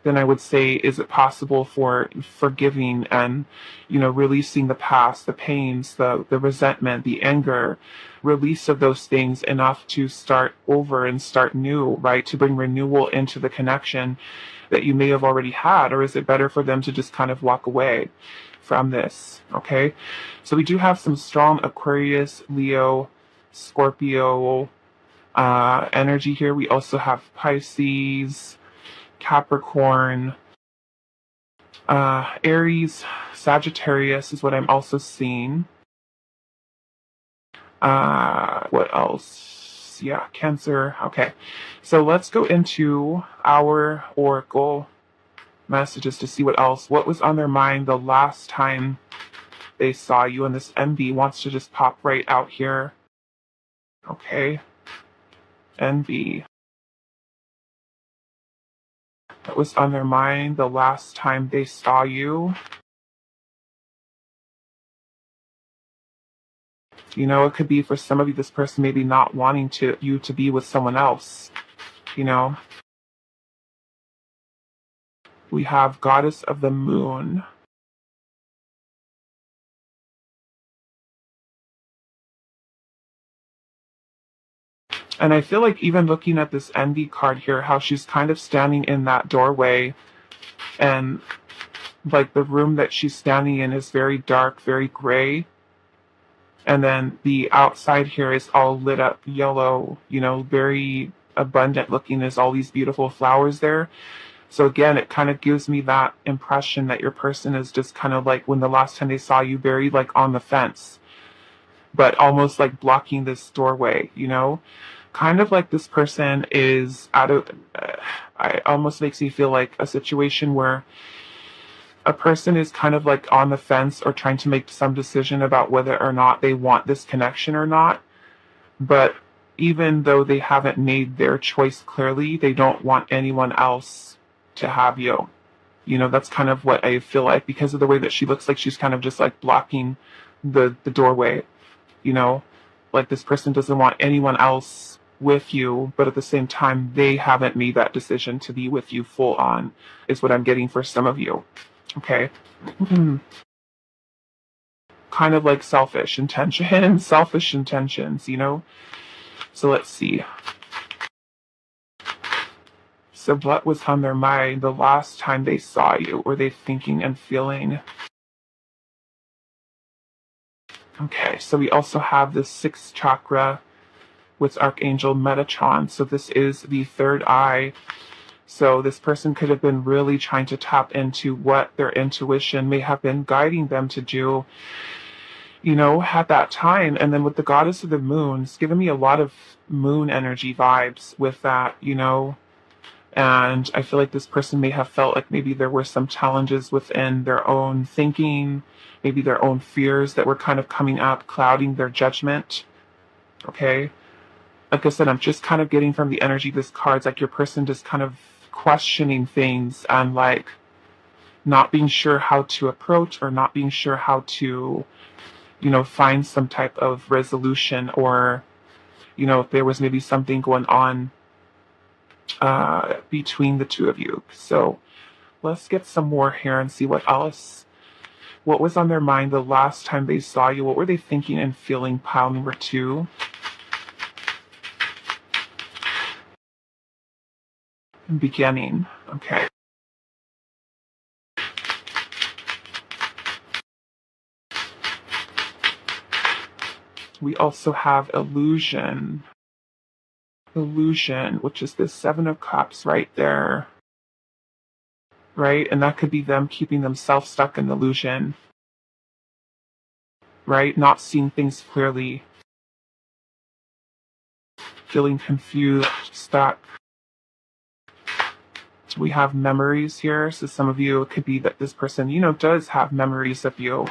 then I would say, is it possible for forgiving and, releasing the past, the pains, the resentment, the anger, release of those things enough to start over and start new, right? To bring renewal into the connection that you may have already had? Or is it better for them to just kind of walk away from this? Okay. So we do have some strong Aquarius, Leo, Scorpio energy here. We also have Pisces, Capricorn, Aries, Sagittarius is what I'm also seeing. What else? Yeah, Cancer. Okay. So let's go into our oracle messages to see what was on their mind the last time they saw you. And this MB wants to just pop right out here. Okay. NB. What was on their mind the last time they saw you? You know, it could be for some of you, this person maybe not wanting you to be with someone else, you know. We have Goddess of the Moon. And I feel like even looking at this envy card here, how she's kind of standing in that doorway, and like the room that she's standing in is very dark, very gray. And then the outside here is all lit up yellow, you know, very abundant looking. There's all these beautiful flowers there. So again, it kind of gives me that impression that your person is just kind of like when the last time they saw you, very like on the fence, but almost like blocking this doorway, you know? Kind of like this person is out of, I almost makes me feel like a situation where a person is kind of like on the fence or trying to make some decision about whether or not they want this connection or not. But even though they haven't made their choice clearly, they don't want anyone else to have you. You know, that's kind of what I feel like because of the way that she looks like she's kind of just like blocking the doorway, you know, like this person doesn't want anyone else with you, but at the same time, they haven't made that decision to be with you full on, is what I'm getting for some of you. Okay. Kind of like selfish intentions, selfish intentions, you know? So let's see. So what was on their mind the last time they saw you? What were they thinking and feeling? Okay, so we also have the sixth chakra with Archangel Metatron. So this is the third eye. So this person could have been really trying to tap into what their intuition may have been guiding them to do, you know, at that time. And then with the Goddess of the Moon, it's given me a lot of moon energy vibes with that, you know. And I feel like this person may have felt like maybe there were some challenges within their own thinking, maybe their own fears that were kind of coming up, clouding their judgment. Okay. Like I said, I'm just kind of getting from the energy of this card, it's like your person just kind of questioning things and like not being sure how to approach or not being sure how to, you know, find some type of resolution, or, you know, if there was maybe something going on between the two of you. So let's get some more here and see what else. What was on their mind the last time they saw you? What were they thinking and feeling? Pile number 2. Beginning. Okay. We also have illusion. Illusion, which is the 7 of Cups right there. Right? And that could be them keeping themselves stuck in illusion. Right? Not seeing things clearly. Feeling confused, stuck. We have memories here. So some of you, it could be that this person, you know, does have memories of you.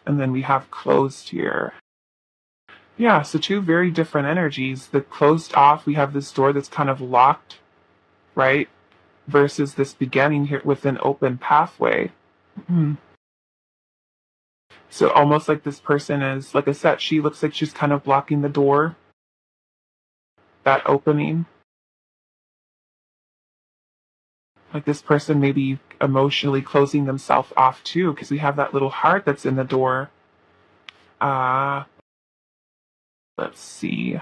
And then we have closed here. Yeah, so 2 very different energies. The closed off, we have this door that's kind of locked, right? Versus this beginning here with an open pathway. So almost like this person is, like I said, she looks like she's kind of blocking the door, that opening. Like this person may be emotionally closing themselves off too, because we have that little heart that's in the door. Let's see.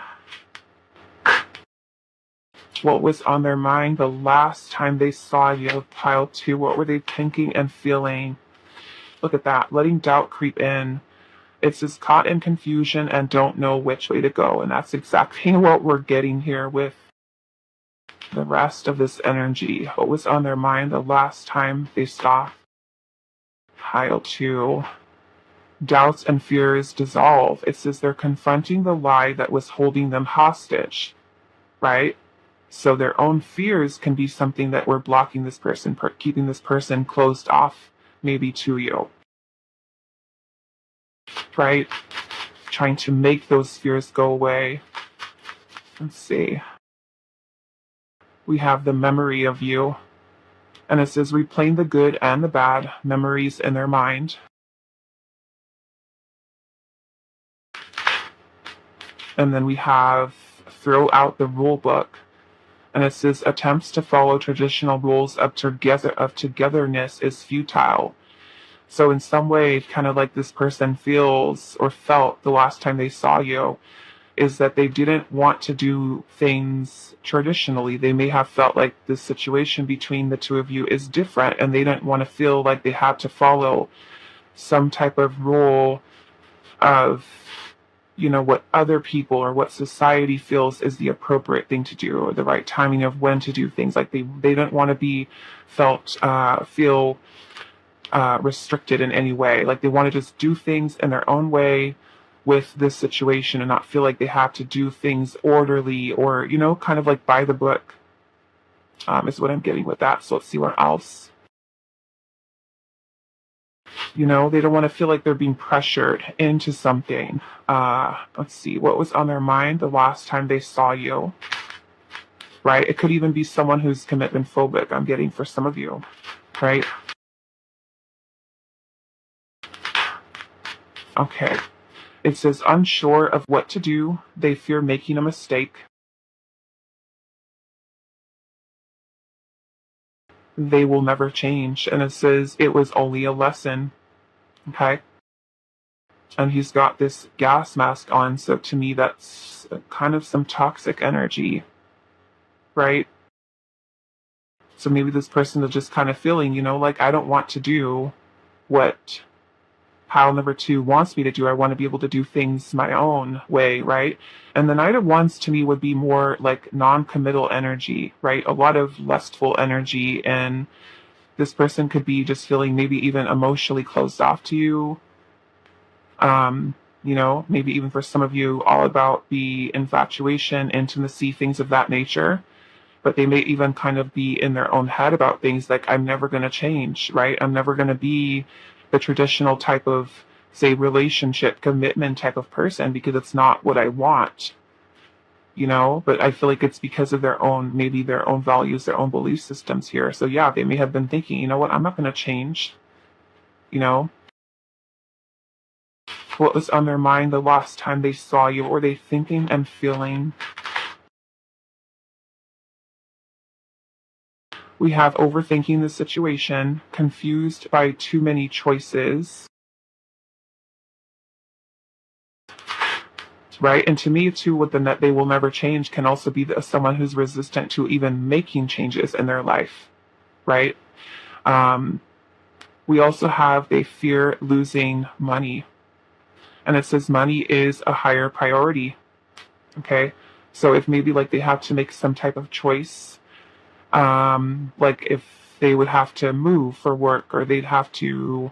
What was on their mind the last time they saw you? Pile 2. What were they thinking and feeling? Look at that. Letting doubt creep in. It's just caught in confusion and don't know which way to go. And that's exactly what we're getting here with the rest of this energy. What was on their mind the last time they saw? Pile 2. Doubts and fears dissolve. It says they're confronting the lie that was holding them hostage, right? So their own fears can be something that we're blocking this person, keeping this person closed off, maybe to you, right? Trying to make those fears go away. Let's see. We have the memory of you. And it says replaying the good and the bad memories in their mind. And then we have throw out the rule book. And it says attempts to follow traditional rules of togetherness is futile. So in some way, kind of like this person feels or felt the last time they saw you, is that they didn't want to do things traditionally. They may have felt like the situation between the two of you is different and they didn't want to feel like they had to follow some type of rule of, what other people or what society feels is the appropriate thing to do or the right timing of when to do things. Like they didn't want to be feel restricted in any way. Like they want to just do things in their own way with this situation and not feel like they have to do things orderly or, kind of like by the book, is what I'm getting with that. So let's see what else. They don't want to feel like they're being pressured into something. Let's see, what was on their mind the last time they saw you, right? It could even be someone who's commitment phobic, I'm getting for some of you, right? Okay. It says unsure of what to do. They fear making a mistake. They will never change. And it says it was only a lesson. Okay. And he's got this gas mask on. So to me, that's kind of some toxic energy, right? So maybe this person is just kind of feeling, like I don't want to do what pile number 2 wants me to do. I want to be able to do things my own way, right? And the Knight of Wands to me would be more like non-committal energy, right? A lot of lustful energy, and this person could be just feeling maybe even emotionally closed off to you. Maybe even for some of you, all about the infatuation, intimacy, things of that nature. But they may even kind of be in their own head about things like, I'm never going to change, right? I'm never going to be the traditional type of, say, relationship commitment type of person because it's not what I want, but I feel like it's because of maybe their own values, their own belief systems here. So yeah, they may have been thinking, you know what, I'm not going to change, what was on their mind the last time they saw you? What were they thinking and feeling? We have overthinking the situation, confused by too many choices, right? And to me, too, with the net, they will never change can also be someone who's resistant to even making changes in their life, right? We also have they fear losing money. And it says money is a higher priority, okay? So if maybe like they have to make some type of choice, like if they would have to move for work or they'd have to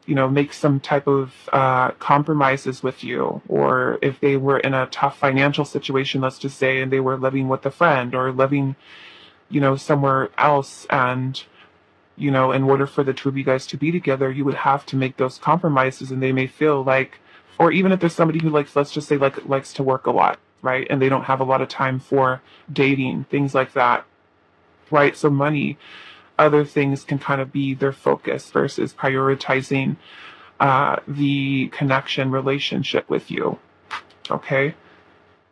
make some type of compromises with you, or if they were in a tough financial situation, let's just say, and they were living with a friend or living, somewhere else, and, in order for the two of you guys to be together, you would have to make those compromises, and they may feel like, or even if there's somebody who let's just say, likes to work a lot, right, and they don't have a lot of time for dating, things like that, right? So money, other things can kind of be their focus versus prioritizing the connection relationship with you. Okay,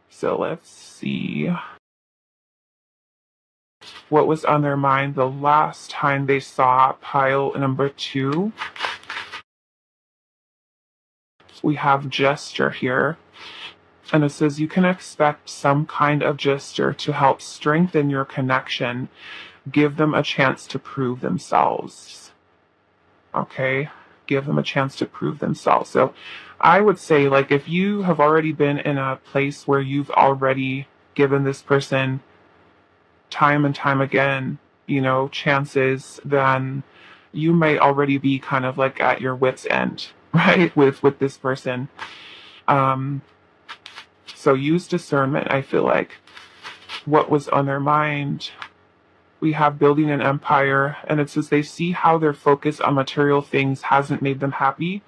so let's see what was on their mind the last time they saw pile number 2. We have gesture here, and it says you can expect some kind of gesture to help strengthen your connection. Give them a chance to prove themselves. Okay, give them a chance to prove themselves. So I would say, like, if you have already been in a place where you've already given this person time and time again, chances, then you may already be kind of like at your wit's end, right, with this person. So use discernment, I feel like. What was on their mind? We have building an empire, and it says they see how their focus on material things hasn't made them happy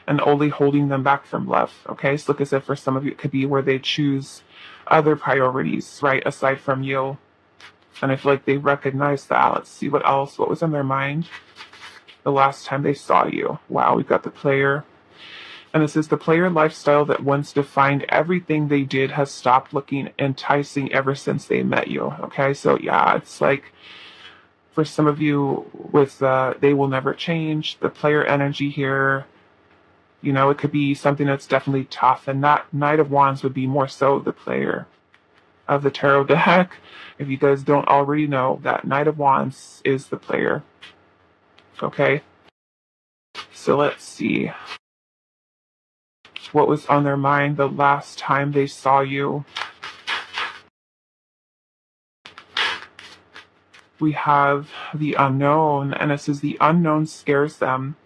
and only holding them back from love. Okay, so like I said, for some of you, it could be where they choose other priorities, right, aside from you. And I feel like they recognize that. Let's see what else. What was on their mind the last time they saw you? Wow, we've got the player. And this is the player lifestyle that once defined everything they did has stopped looking enticing ever since they met you. Okay, so yeah, it's like for some of you with they will never change, the player energy here, you know, it could be something that's definitely tough. And that Knight of Wands would be more so the player of the tarot deck. If you guys don't already know, that Knight of Wands is the player. Okay, so let's see. What was on their mind the last time they saw you? We have the unknown, and it says the unknown scares them.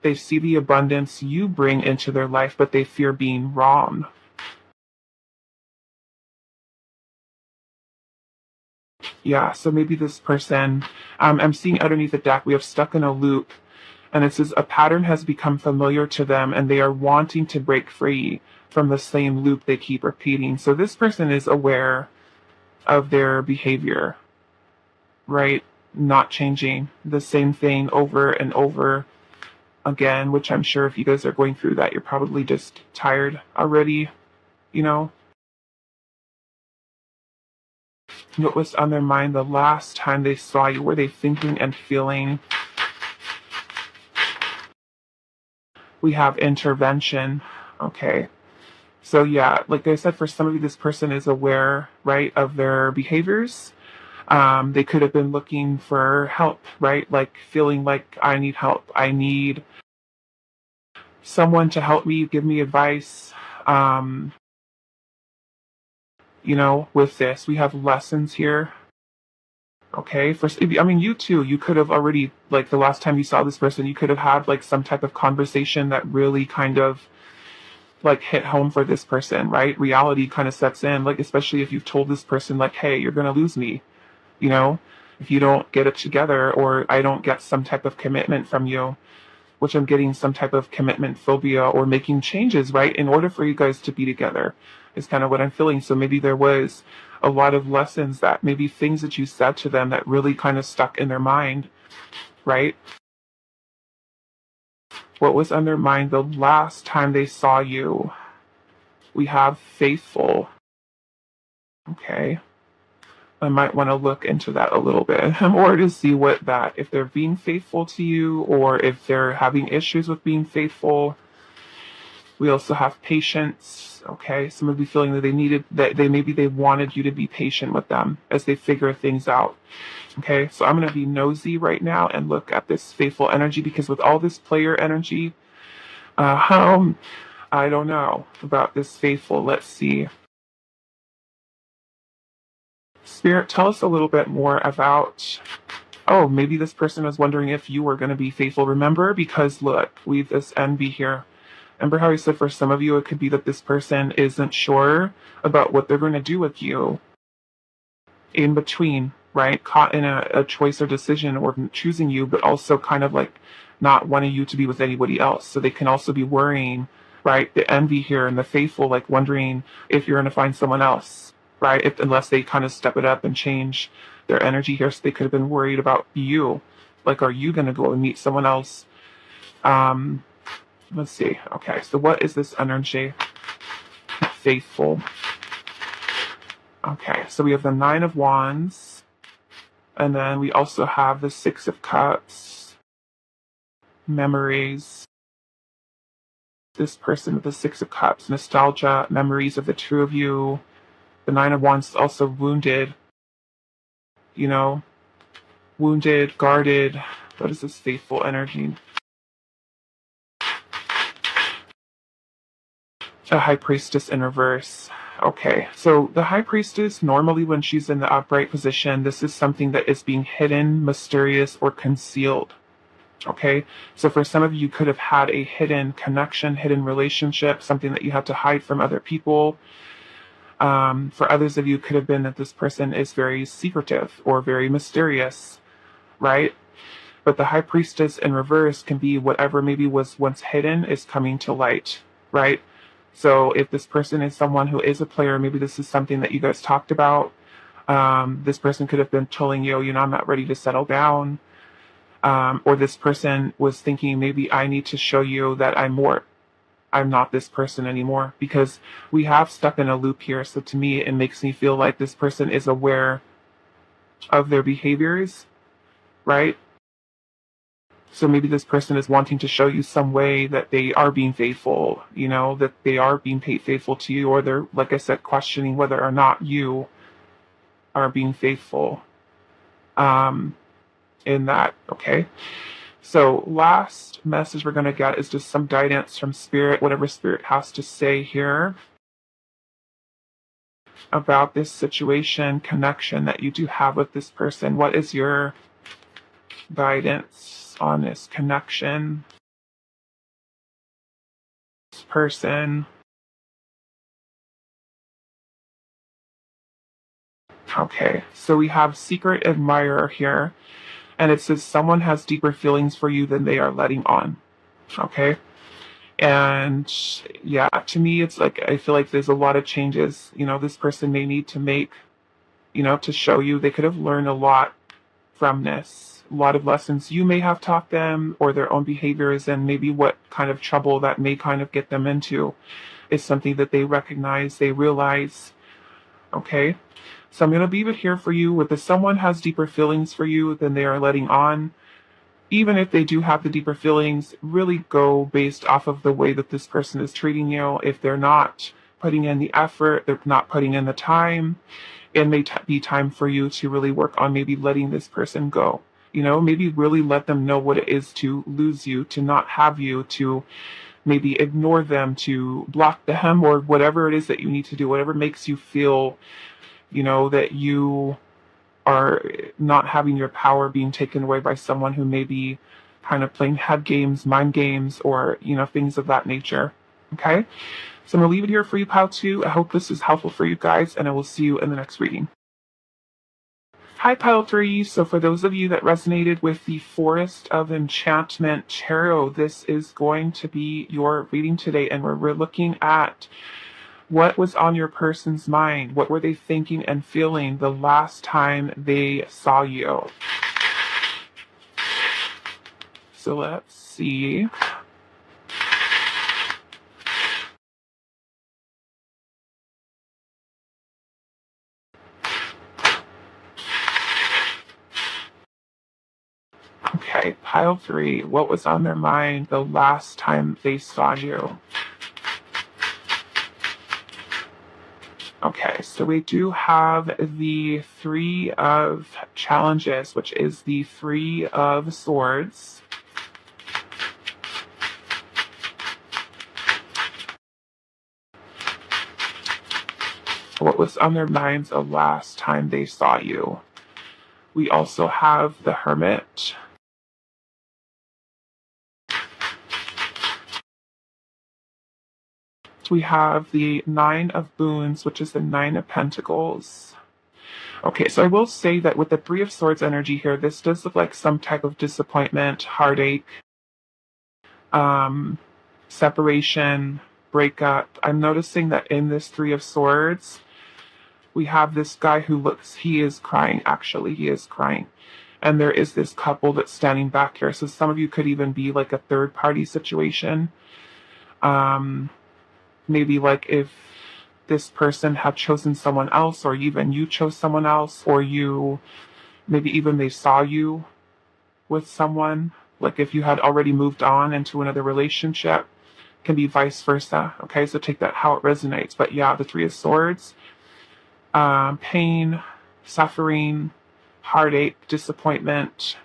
They see the abundance you bring into their life, but they fear being wrong. Yeah, so maybe this person, I'm seeing underneath the deck, we have stuck in a loop, and it says a pattern has become familiar to them, and they are wanting to break free from the same loop they keep repeating. So this person is aware of their behavior, right? Not changing the same thing over and over again, which I'm sure if you guys are going through that, you're probably just tired already, you know? What was on their mind the last time they saw you? Were they thinking and feeling? We have intervention. Okay. So yeah, like I said, for some of you, this person is aware, right, of their behaviors. They could have been looking for help, right? Like feeling like I need help. I need someone to help me, give me advice. You know, with this, we have lessons here. Okay, I mean, you too, you could have already, like the last time you saw this person, you could have had like some type of conversation that really kind of like hit home for this person, right? Reality kind of sets in, like, especially if you've told this person, like, hey, you're going to lose me, you know, if you don't get it together, or I don't get some type of commitment from you, which I'm getting some type of commitment phobia or making changes, right? In order for you guys to be together is kind of what I'm feeling. So maybe there was a lot of lessons that maybe things that you said to them that really kind of stuck in their mind, right? What was on their mind the last time they saw you? We have faithful. Okay. I might want to look into that a little bit more to see what that, if they're being faithful to you or if they're having issues with being faithful. We also have patience. Okay. Some of you feeling that maybe they wanted you to be patient with them as they figure things out. Okay. So I'm going to be nosy right now and look at this faithful energy, because with all this player energy, I don't know about this faithful. Let's see. Spirit, tell us a little bit more about, oh, maybe this person was wondering if you were going to be faithful. Remember, because look, we have this envy here. Remember how I said for some of you, it could be that this person isn't sure about what they're going to do with you in between, right? Caught in a choice or decision, or choosing you, but also kind of like not wanting you to be with anybody else. So they can also be worrying, right? The envy here and the faithful, like wondering if you're going to find someone else, right? Unless they kind of step it up and change their energy here. So they could have been worried about you. Like, are you going to go and meet someone else? Let's see. Okay, so what is this energy? Faithful. Okay, so we have the Nine of Wands, and then we also have the Six of Cups, memories. This person with the Six of Cups, nostalgia, memories of the two of you. The Nine of Wands is also wounded, you know, wounded, guarded. What is this faithful energy? A High Priestess in reverse. Okay, so the High Priestess, normally when she's in the upright position, this is something that is being hidden, mysterious, or concealed. Okay, so for some of you, you could have had a hidden connection, hidden relationship, something that you had to hide from other people. For others of you, it could have been that this person is very secretive or very mysterious, right? But the High Priestess in reverse can be whatever maybe was once hidden is coming to light, right? So if this person is someone who is a player, maybe this is something that you guys talked about. This person could have been telling you, I'm not ready to settle down. Or this person was thinking, maybe I need to show you that I'm not this person anymore, because we have stuck in a loop here. So to me, it makes me feel like this person is aware of their behaviors, right? So maybe this person is wanting to show you some way that they are being faithful, that they are being faithful to you, or they're, like I said, questioning whether or not you are being faithful um, in that, okay? So last message we're going to get is just some guidance from Spirit, whatever Spirit has to say here about this situation, connection that you do have with this person. What is your guidance on this connection, this person? Okay, so we have Secret Admirer here, and it says someone has deeper feelings for you than they are letting on. Okay, and yeah, to me, it's like I feel like there's a lot of changes, this person may need to make, to show you. They could have learned a lot from this, a lot of lessons you may have taught them, or their own behaviors, and maybe what kind of trouble that may kind of get them into is something that they recognize, they realize. Okay, so I'm going to leave it here for you with the someone has deeper feelings for you than they are letting on. Even if they do have the deeper feelings, really go based off of the way that this person is treating you. If they're not putting in the effort, they're not putting in the time, it may be time for you to really work on maybe letting this person go. Maybe really let them know what it is to lose you, to not have you, to maybe ignore them, to block them, or whatever it is that you need to do, whatever makes you feel, that you are not having your power being taken away by someone who may be kind of playing head games, mind games, or, things of that nature. Okay? So I'm going to leave it here for you, Pile 2. I hope this is helpful for you guys, and I will see you in the next reading. Hi, Pile 3. So for those of you that resonated with the Forest of Enchantment Tarot, this is going to be your reading today, and we're looking at what was on your person's mind. What were they thinking and feeling the last time they saw you? So let's see. Okay, Pile 3. What was on their mind the last time they saw you? Okay, so we do have the Three of Challenges, which is the Three of Swords. What was on their minds the last time they saw you? We also have the Hermit. We have the Nine of Boons, which is the Nine of Pentacles. Okay, so I will say that with the Three of Swords energy here, this does look like some type of disappointment, heartache, separation, breakup. I'm noticing that in this Three of Swords, we have this guy he is crying, actually, he is crying. And there is this couple that's standing back here. So some of you could even be like a third party situation. Maybe like if this person had chosen someone else, or even you chose someone else, or maybe even they saw you with someone, like if you had already moved on into another relationship, can be vice versa. Okay, so take that how it resonates. But yeah, the Three of Swords, pain, suffering, heartache, disappointment,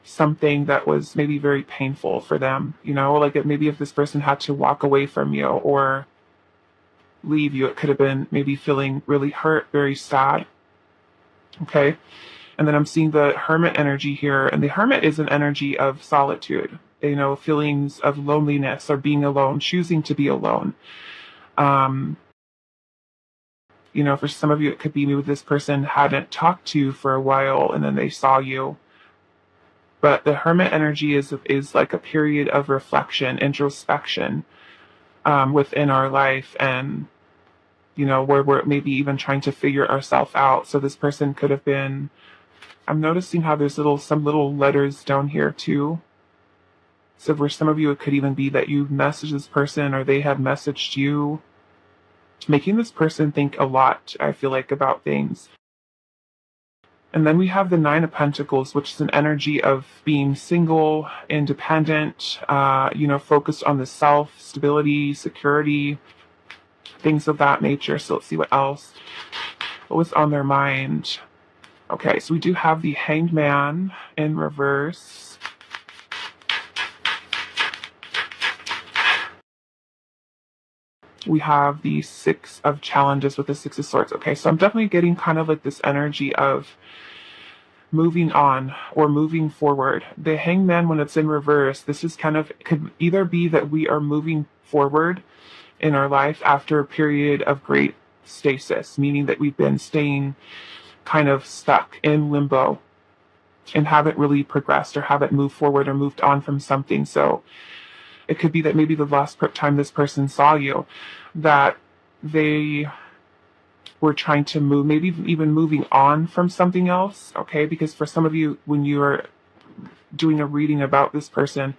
something that was maybe very painful for them, like maybe if this person had to walk away from you or leave you, it could have been maybe feeling really hurt, very sad. Okay, and then I'm seeing the Hermit energy here, and the Hermit is an energy of solitude, feelings of loneliness or being alone, choosing to be alone. For some of you, it could be maybe this person hadn't talked to you for a while and then they saw you. But the Hermit energy is like a period of reflection, introspection within our life. And where we're maybe even trying to figure ourselves out. So this person could have been, I'm noticing how there's some little letters down here too. So for some of you, it could even be that you've messaged this person or they have messaged you, making this person think a lot, I feel like, about things. And then we have the Nine of Pentacles, which is an energy of being single, independent, focused on the self, stability, security, things of that nature. So let's see what else. What was on their mind? Okay, so we do have the Hanged Man in reverse. We have the Six of Challenges with the Six of Swords. Okay, so I'm definitely getting kind of like this energy of moving on or moving forward. The Hanged Man, when it's in reverse, this is could either be that we are moving forward in our life after a period of great stasis, meaning that we've been staying kind of stuck in limbo and haven't really progressed or haven't moved forward or moved on from something. So it could be that maybe the last time this person saw you, that they were trying to move, maybe even moving on from something else, okay? Because for some of you, when you are doing a reading about this person,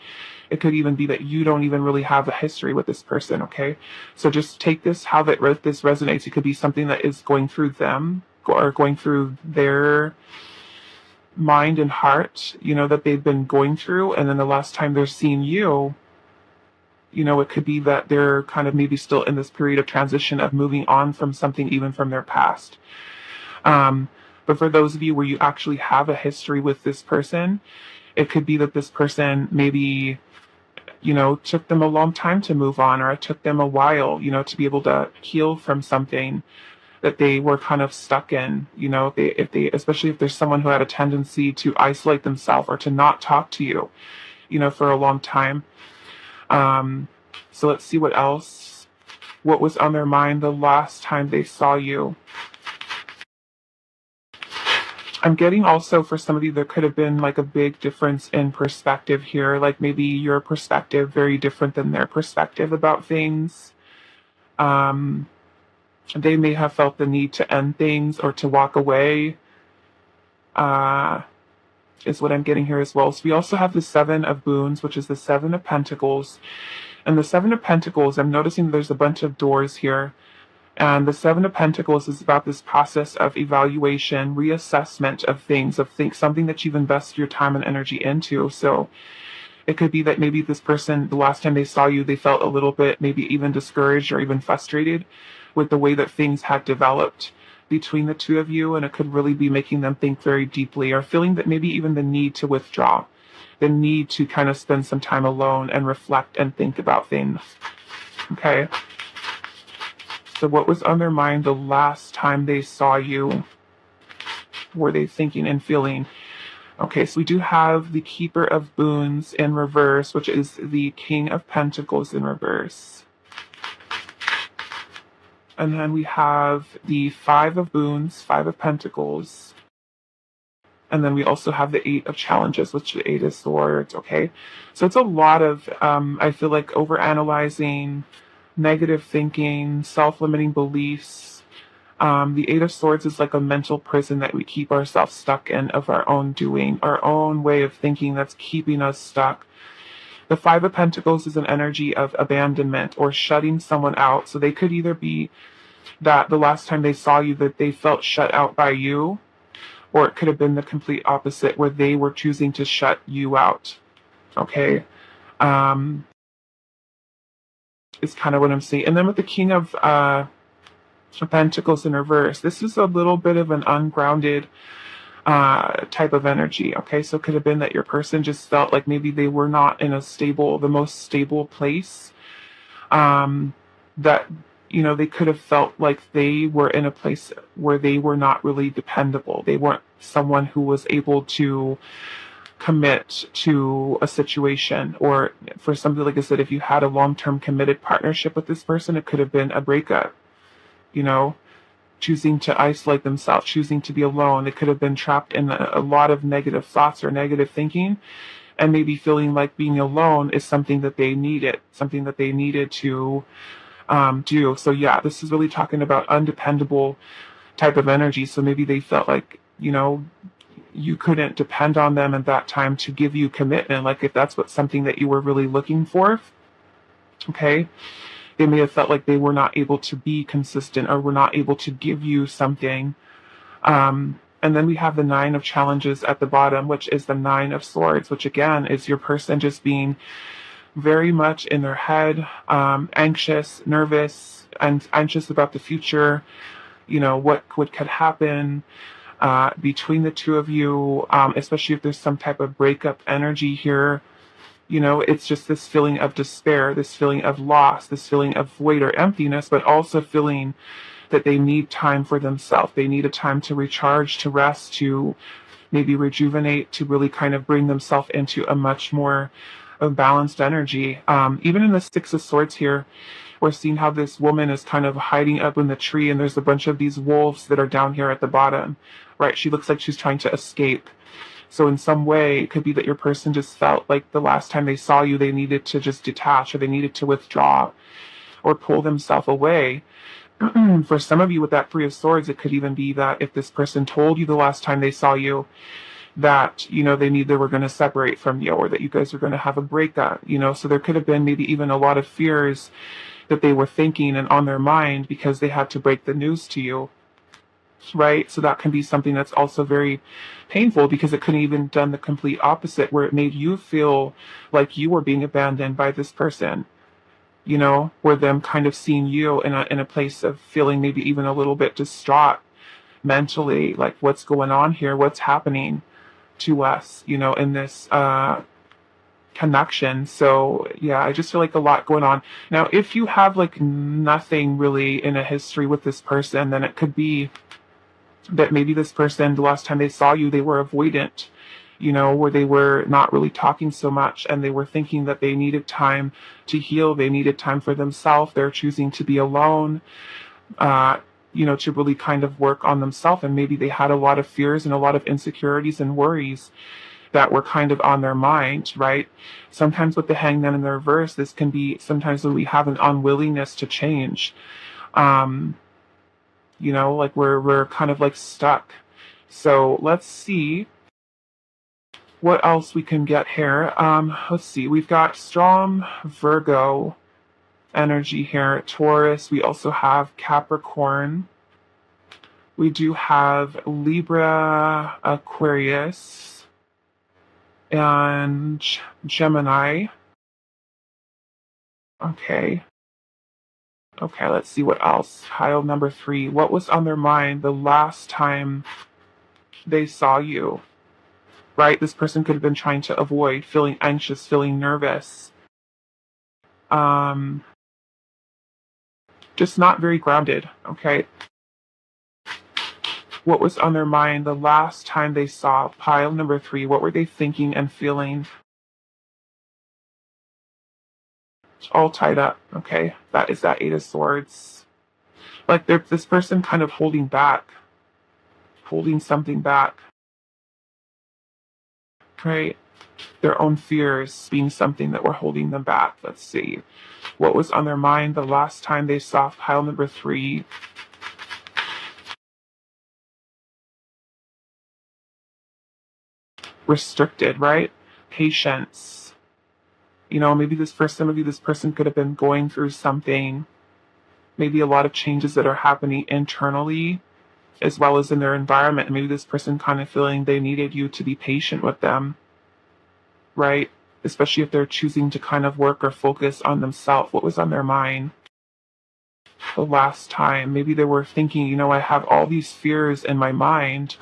it could even be that you don't even really have a history with this person, okay? So just take this, how this resonates. It could be something that is going through them or going through their mind and heart, that they've been going through. And then the last time they're seeing you, it could be that they're kind of maybe still in this period of transition of moving on from something, even from their past. But for those of you where you actually have a history with this person, it could be that this person maybe, took them a long time to move on, or it took them a while, to be able to heal from something that they were kind of stuck in, if they, especially if there's someone who had a tendency to isolate themselves or to not talk to you, for a long time. So let's see what else. What was on their mind the last time they saw you? I'm getting also for some of you, there could have been like a big difference in perspective here. Like maybe your perspective very different than their perspective about things. They may have felt the need to end things or to walk away. Is what I'm getting here as well. So we also have the Seven of Boons, which is the Seven of Pentacles. And the Seven of Pentacles, I'm noticing there's a bunch of doors here. And the Seven of Pentacles is about this process of evaluation, reassessment of things, something that you've invested your time and energy into. So it could be that maybe this person, the last time they saw you, they felt a little bit maybe even discouraged or even frustrated with the way that things had developed between the two of you, and it could really be making them think very deeply, or feeling that maybe even the need to withdraw, the need to kind of spend some time alone and reflect and think about things. Okay. So what was on their mind the last time they saw you? Were they thinking and feeling? Okay, so we do have the Keeper of Boons in reverse, which is the King of Pentacles in reverse. And then we have the Five of Boons, Five of Pentacles. And then we also have the Eight of Challenges, which is the Eight of Swords, okay? So it's a lot of, I feel like, overanalyzing, negative thinking, self-limiting beliefs. The Eight of Swords is like a mental prison that we keep ourselves stuck in of our own doing, our own way of thinking that's keeping us stuck. The Five of Pentacles is an energy of abandonment or shutting someone out. So they could either be that the last time they saw you that they felt shut out by you, or it could have been the complete opposite where they were choosing to shut you out. Okay. Is kind of what I'm seeing. And then with the King of Pentacles in reverse, this is a little bit of an ungrounded type of energy. Okay, so it could have been that your person just felt like maybe they were not in the most stable place. That they could have felt like they were in a place where they were not really dependable. They weren't someone who was able to commit to a situation, or for something, like I said, if you had a long-term committed partnership with this person, it could have been a breakup, choosing to isolate themselves, choosing to be alone. They could have been trapped in a lot of negative thoughts or negative thinking, and maybe feeling like being alone is something that they needed to do. So yeah, this is really talking about undependable type of energy. So maybe they felt like, you couldn't depend on them at that time to give you commitment. Like if that's what something that you were really looking for, okay, they may have felt like they were not able to be consistent or were not able to give you something. And then we have the Nine of Challenges at the bottom, which is the Nine of Swords, which again is your person just being very much in their head, anxious, nervous, and anxious about the future. What could happen between the two of you, especially if there's some type of breakup energy here. It's just this feeling of despair, this feeling of loss, this feeling of void or emptiness, but also feeling that they need time for themselves. They need a time to recharge, to rest, to maybe rejuvenate, to really kind of bring themselves into a much more balanced energy. Even in the Six of Swords here, we're seeing how this woman is kind of hiding up in the tree, and there's a bunch of these wolves that are down here at the bottom, right? She looks like she's trying to escape. So in some way, it could be that your person just felt like the last time they saw you, they needed to just detach, or they needed to withdraw or pull themselves away. For some of you with that Three of Swords, it could even be that if this person told you the last time they saw you that, they were going to separate from you, or that you guys were going to have a breakup, so there could have been maybe even a lot of fears that they were thinking and on their mind because they had to break the news to you. Right? So that can be something that's also very painful, because it could have even done the complete opposite, where it made you feel like you were being abandoned by this person, where them kind of seeing you in a place of feeling maybe even a little bit distraught mentally, like what's going on here, what's happening to us, in this connection. So yeah, I just feel like a lot going on. Now, if you have like nothing really in a history with this person, then it could be that maybe this person, the last time they saw you, they were avoidant, where they were not really talking so much, and they were thinking that they needed time to heal. They needed time for themselves. They're choosing to be alone, to really kind of work on themselves. And maybe they had a lot of fears and a lot of insecurities and worries that were kind of on their mind, right? Sometimes with the Hangman in the reverse, this can be sometimes when we have an unwillingness to change. Like we're kind of like stuck. So let's see what else we can get here. Let's see. We've got strong Virgo energy here, Taurus. We also have Capricorn. We do have Libra, Aquarius, and Gemini. Okay, let's see what else. Pile number 3. What was on their mind the last time they saw you? Right? This person could have been trying to avoid, feeling anxious, feeling nervous. Just not very grounded, okay? What was on their mind the last time they saw pile number 3? What were they thinking and feeling? It's all tied up, okay? That is that Eight of Swords. Like this person kind of holding something back. Right? Their own fears being something that were holding them back. Let's see. What was on their mind the last time they saw pile number 3? Restricted, right? Patience. Maybe for some of you, this person could have been going through something, maybe a lot of changes that are happening internally as well as in their environment. Maybe this person kind of feeling they needed you to be patient with them, right? Especially if they're choosing to kind of work or focus on themselves. What was on their mind the last time? Maybe they were thinking, I have all these fears in my mind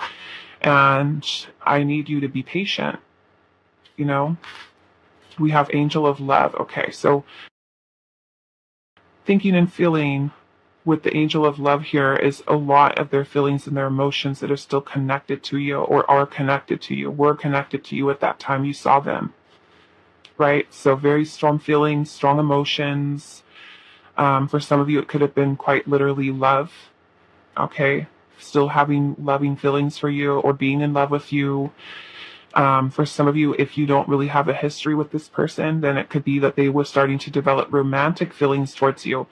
and I need you to be patient. We have Angel of Love. Okay, so thinking and feeling with the Angel of Love here is a lot of their feelings and their emotions that are still connected to you, or are connected to you, were connected to you at that time you saw them, right? So very strong feelings, strong emotions. For some of you, it could have been quite literally love, okay? Still having loving feelings for you or being in love with you. For some of you, if you don't really have a history with this person, then it could be that they were starting to develop romantic feelings towards you.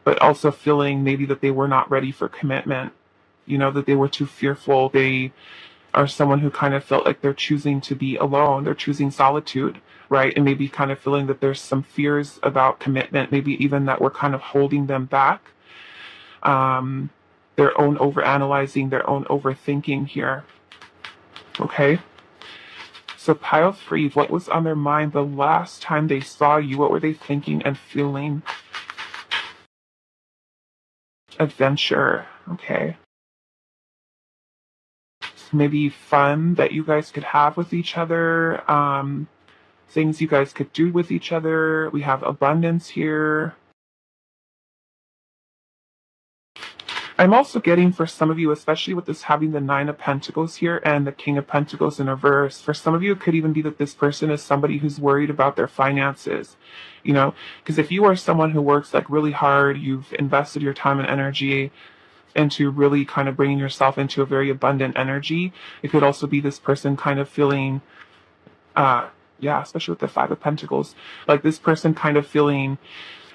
but also feeling maybe that they were not ready for commitment, that they were too fearful. They are someone who kind of felt like they're choosing to be alone, they're choosing solitude, right? And maybe kind of feeling that there's some fears about commitment, maybe even that we're kind of holding them back. Um, their own overanalyzing, their own overthinking here. Okay. So pile 3, what was on their mind the last time they saw you? What were they thinking and feeling? Adventure. Okay. Maybe fun that you guys could have with each other. Things you guys could do with each other. We have abundance here. I'm also getting for some of you, especially with this having the 9 of Pentacles here and the King of Pentacles in reverse, for some of you, it could even be that this person is somebody who's worried about their finances, because if you are someone who works like really hard, you've invested your time and energy into really kind of bringing yourself into a very abundant energy, it could also be this person kind of feeling, yeah, especially with the 5 of Pentacles, like this person kind of feeling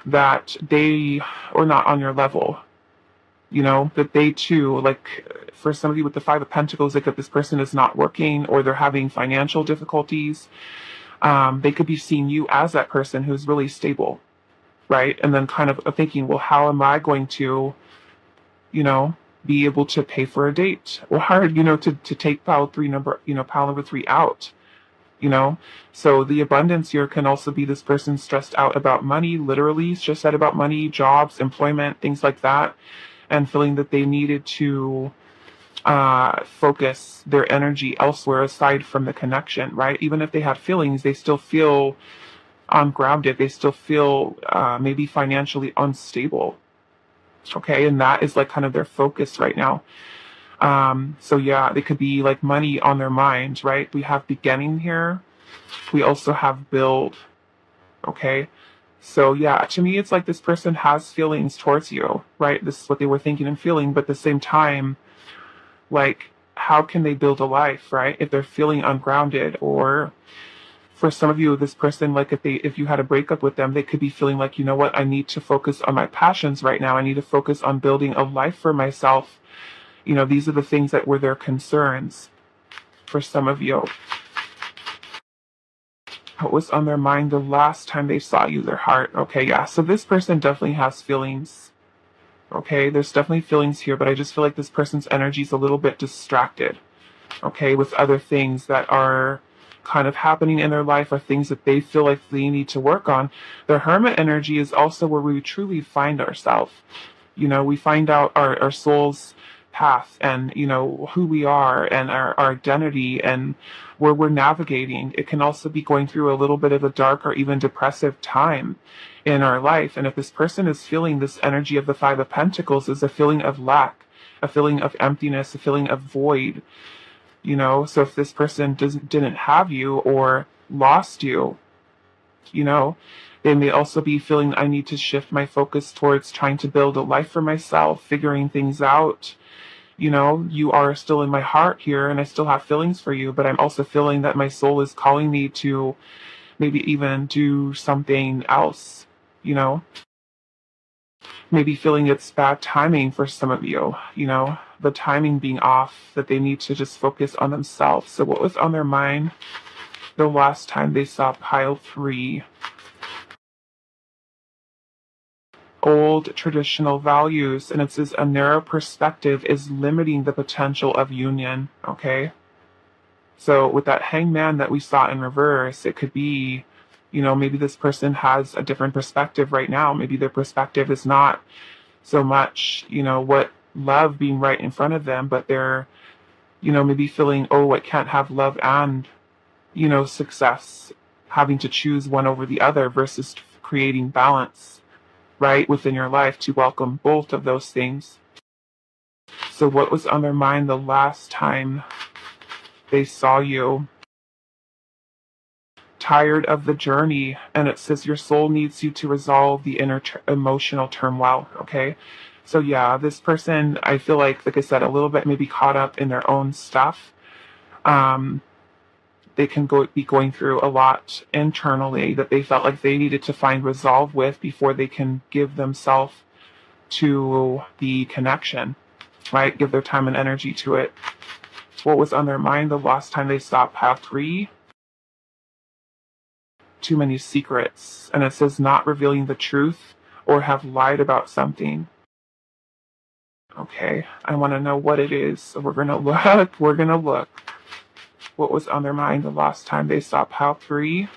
that they are not on your level. That they too, like for some of you with the 5 of Pentacles, like if this person is not working or they're having financial difficulties, they could be seeing you as that person who's really stable, right? And then kind of thinking, well, how am I going to, be able to pay for a date? Or hard, to take pile number 3 out. So the abundance here can also be this person stressed out about money, literally stressed out about money, jobs, employment, things like that, and feeling that they needed to focus their energy elsewhere aside from the connection, right? Even if they have feelings, they still feel ungrounded. They still feel maybe financially unstable. Okay, and that is like kind of their focus right now. So yeah, they could be like money on their mind, right? We have beginning here. We also have build. Okay. So yeah, to me, it's like this person has feelings towards you, right? This is what they were thinking and feeling, but at the same time, like, how can they build a life, right? If they're feeling ungrounded, or for some of you, this person, like if you had a breakup with them, they could be feeling like, you know what, I need to focus on my passions right now. I need to focus on building a life for myself. These are the things that were their concerns for some of you. What was on their mind the last time they saw you? Their heart. Okay, yeah. So this person definitely has feelings. Okay, there's definitely feelings here, but I just feel like this person's energy is a little bit distracted. Okay, with other things that are kind of happening in their life, or things that they feel like they need to work on. The Hermit energy is also where we truly find ourselves. We find out our soul's path, and who we are, and our identity, and where we're navigating. It can also be going through a little bit of a dark or even depressive time in our life. And if this person is feeling this energy of the 5 of Pentacles, is a feeling of lack, a feeling of emptiness, a feeling of void. So if this person didn't have you or lost you, they may also be feeling, I need to shift my focus towards trying to build a life for myself, figuring things out. You are still in my heart here, and I still have feelings for you, but I'm also feeling that my soul is calling me to maybe even do something else, maybe feeling it's bad timing for some of you, the timing being off, that they need to just focus on themselves. So what was on their mind the last time they saw pile 3? Old traditional values, and it says a narrow perspective is limiting the potential of union. Okay, so with that hangman that we saw in reverse, it could be, maybe this person has a different perspective right now. Maybe their perspective is not so much, what love being right in front of them, but they're, maybe feeling, oh, I can't have love and, success, having to choose one over the other versus creating balance, right, within your life to welcome both of those things. So what was on their mind the last time they saw you? Tired of the journey, and it says your soul needs you to resolve the inner emotional turmoil. Okay, so yeah, this person, I feel like I said, a little bit maybe caught up in their own stuff. They can be going through a lot internally that they felt like they needed to find resolve with before they can give themselves to the connection, right? Give their time and energy to it. What was on their mind the last time they saw pile 3? Too many secrets. And it says not revealing the truth or have lied about something. Okay, I want to know what it is. So we're going to look. We're going to look. What was on their mind the last time they saw pile 3?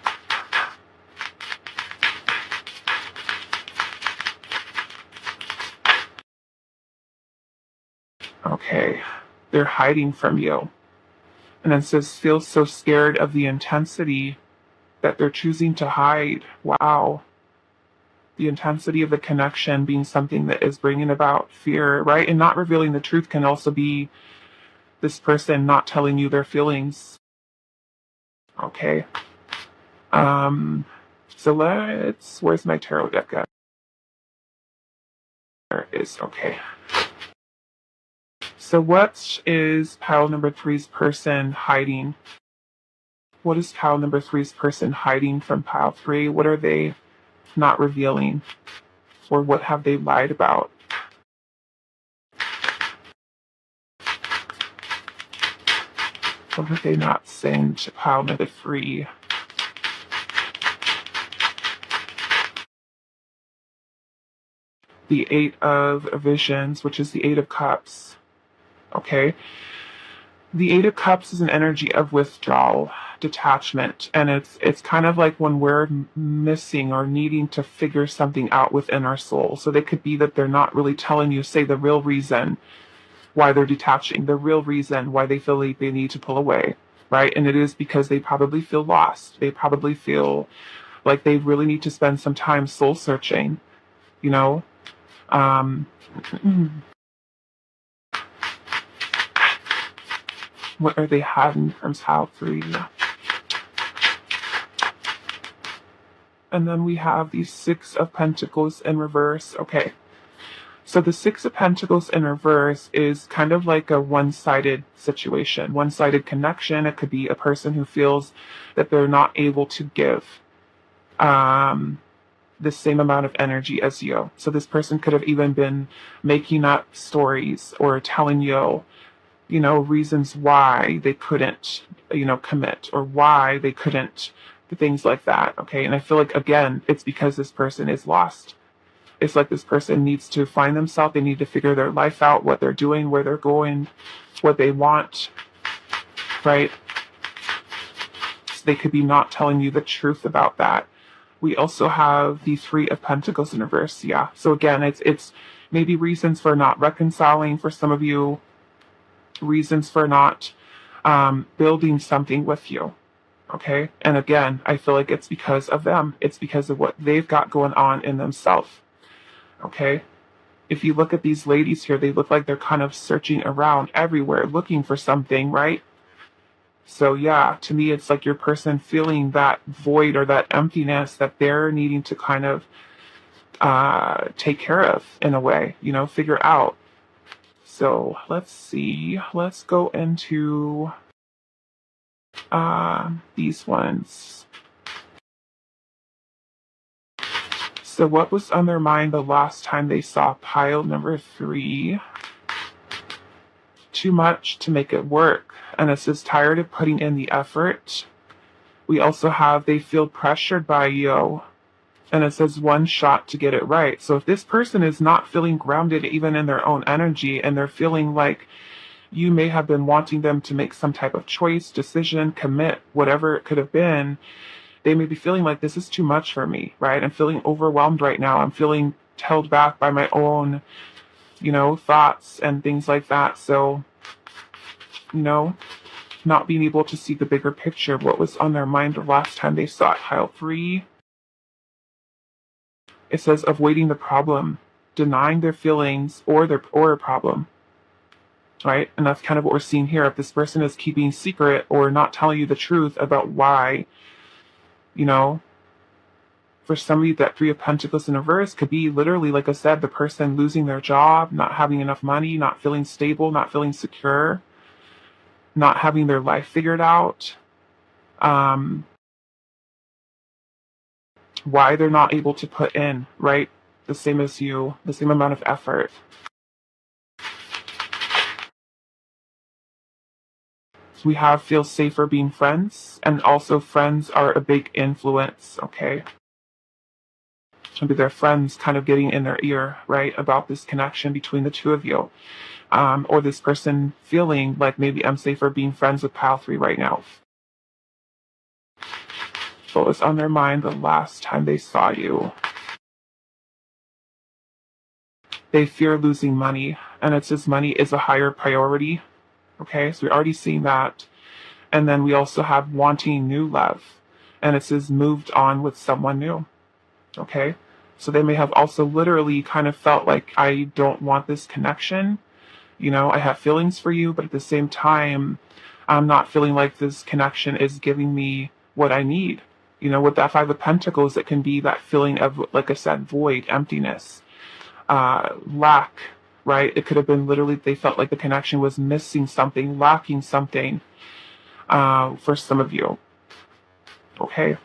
Okay, they're hiding from you. And it says feel so scared of the intensity that they're choosing to hide. Wow. The intensity of the connection being something that is bringing about fear, right? And not revealing the truth can also be this person not telling you their feelings. Okay. So where's my tarot deck at? There it is, okay. So what is pile number 3's person hiding? What is pile number 3's person hiding from pile 3? What are they not revealing? Or what have they lied about? What are they not saying to pile number 3? The 8 of Visions, which is the 8 of Cups. Okay. The 8 of Cups is an energy of withdrawal, detachment, and it's kind of like when we're missing or needing to figure something out within our soul. So they could be that they're not really telling you, say, the real reason why they're detaching, the real reason why they feel like they need to pull away, right? And it is because they probably feel lost. They probably feel like they really need to spend some time soul searching, you know? What are they hiding from pile 3? And then we have the 6 of Pentacles in reverse. Okay. So the 6 of Pentacles in reverse is kind of like a one-sided situation, one-sided connection. It could be a person who feels that they're not able to give the same amount of energy as you. So this person could have even been making up stories or telling you, reasons why they couldn't, commit, or why they couldn't, things like that. Okay. And I feel like, again, it's because this person is lost. It's like this person needs to find themselves. They need to figure their life out, what they're doing, where they're going, what they want, right? So they could be not telling you the truth about that. We also have the 3 of Pentacles in reverse. Yeah. So again, it's maybe reasons for not reconciling for some of you, reasons for not building something with you. Okay. And again, I feel like it's because of them. It's because of what they've got going on in themselves. Okay. If you look at these ladies here, they look like they're kind of searching around everywhere, looking for something, right? So yeah, to me, it's like your person feeling that void or that emptiness that they're needing to kind of take care of in a way, figure out. So let's see. Let's go into these ones. So what was on their mind the last time they saw pile number 3? Too much to make it work. And it says tired of putting in the effort. We also have they feel pressured by you. And it says one shot to get it right. So if this person is not feeling grounded even in their own energy, and they're feeling like you may have been wanting them to make some type of choice, decision, commit, whatever it could have been, they may be feeling like this is too much for me, right? I'm feeling overwhelmed right now. I'm feeling held back by my own, thoughts and things like that. So, not being able to see the bigger picture of what was on their mind the last time they saw pile 3. It says avoiding the problem, denying their feelings or a problem, right? And that's kind of what we're seeing here. If this person is keeping secret or not telling you the truth about why, for somebody, that 3 of Pentacles in reverse could be literally, like I said, the person losing their job, not having enough money, not feeling stable, not feeling secure, not having their life figured out. Why they're not able to put in, right? the same as you, the same amount of effort. We have feel safer being friends, and also friends are a big influence, okay? Maybe their friends kind of getting in their ear, right, about this connection between the two of you. Or this person feeling like maybe I'm safer being friends with pile 3 right now. What was on their mind the last time they saw you? They fear losing money, and it says money is a higher priority. Okay, so we're already seeing that. And then we also have wanting new love, and it says moved on with someone new. Okay, so they may have also literally kind of felt like, I don't want this connection. You know, I have feelings for you, but at the same time, I'm not feeling like this connection is giving me what I need. You know, with that 5 of Pentacles, it can be that feeling of, like I said, void, emptiness, lack, right? It could have been literally they felt like the connection was missing something, lacking something, for some of you. Okay.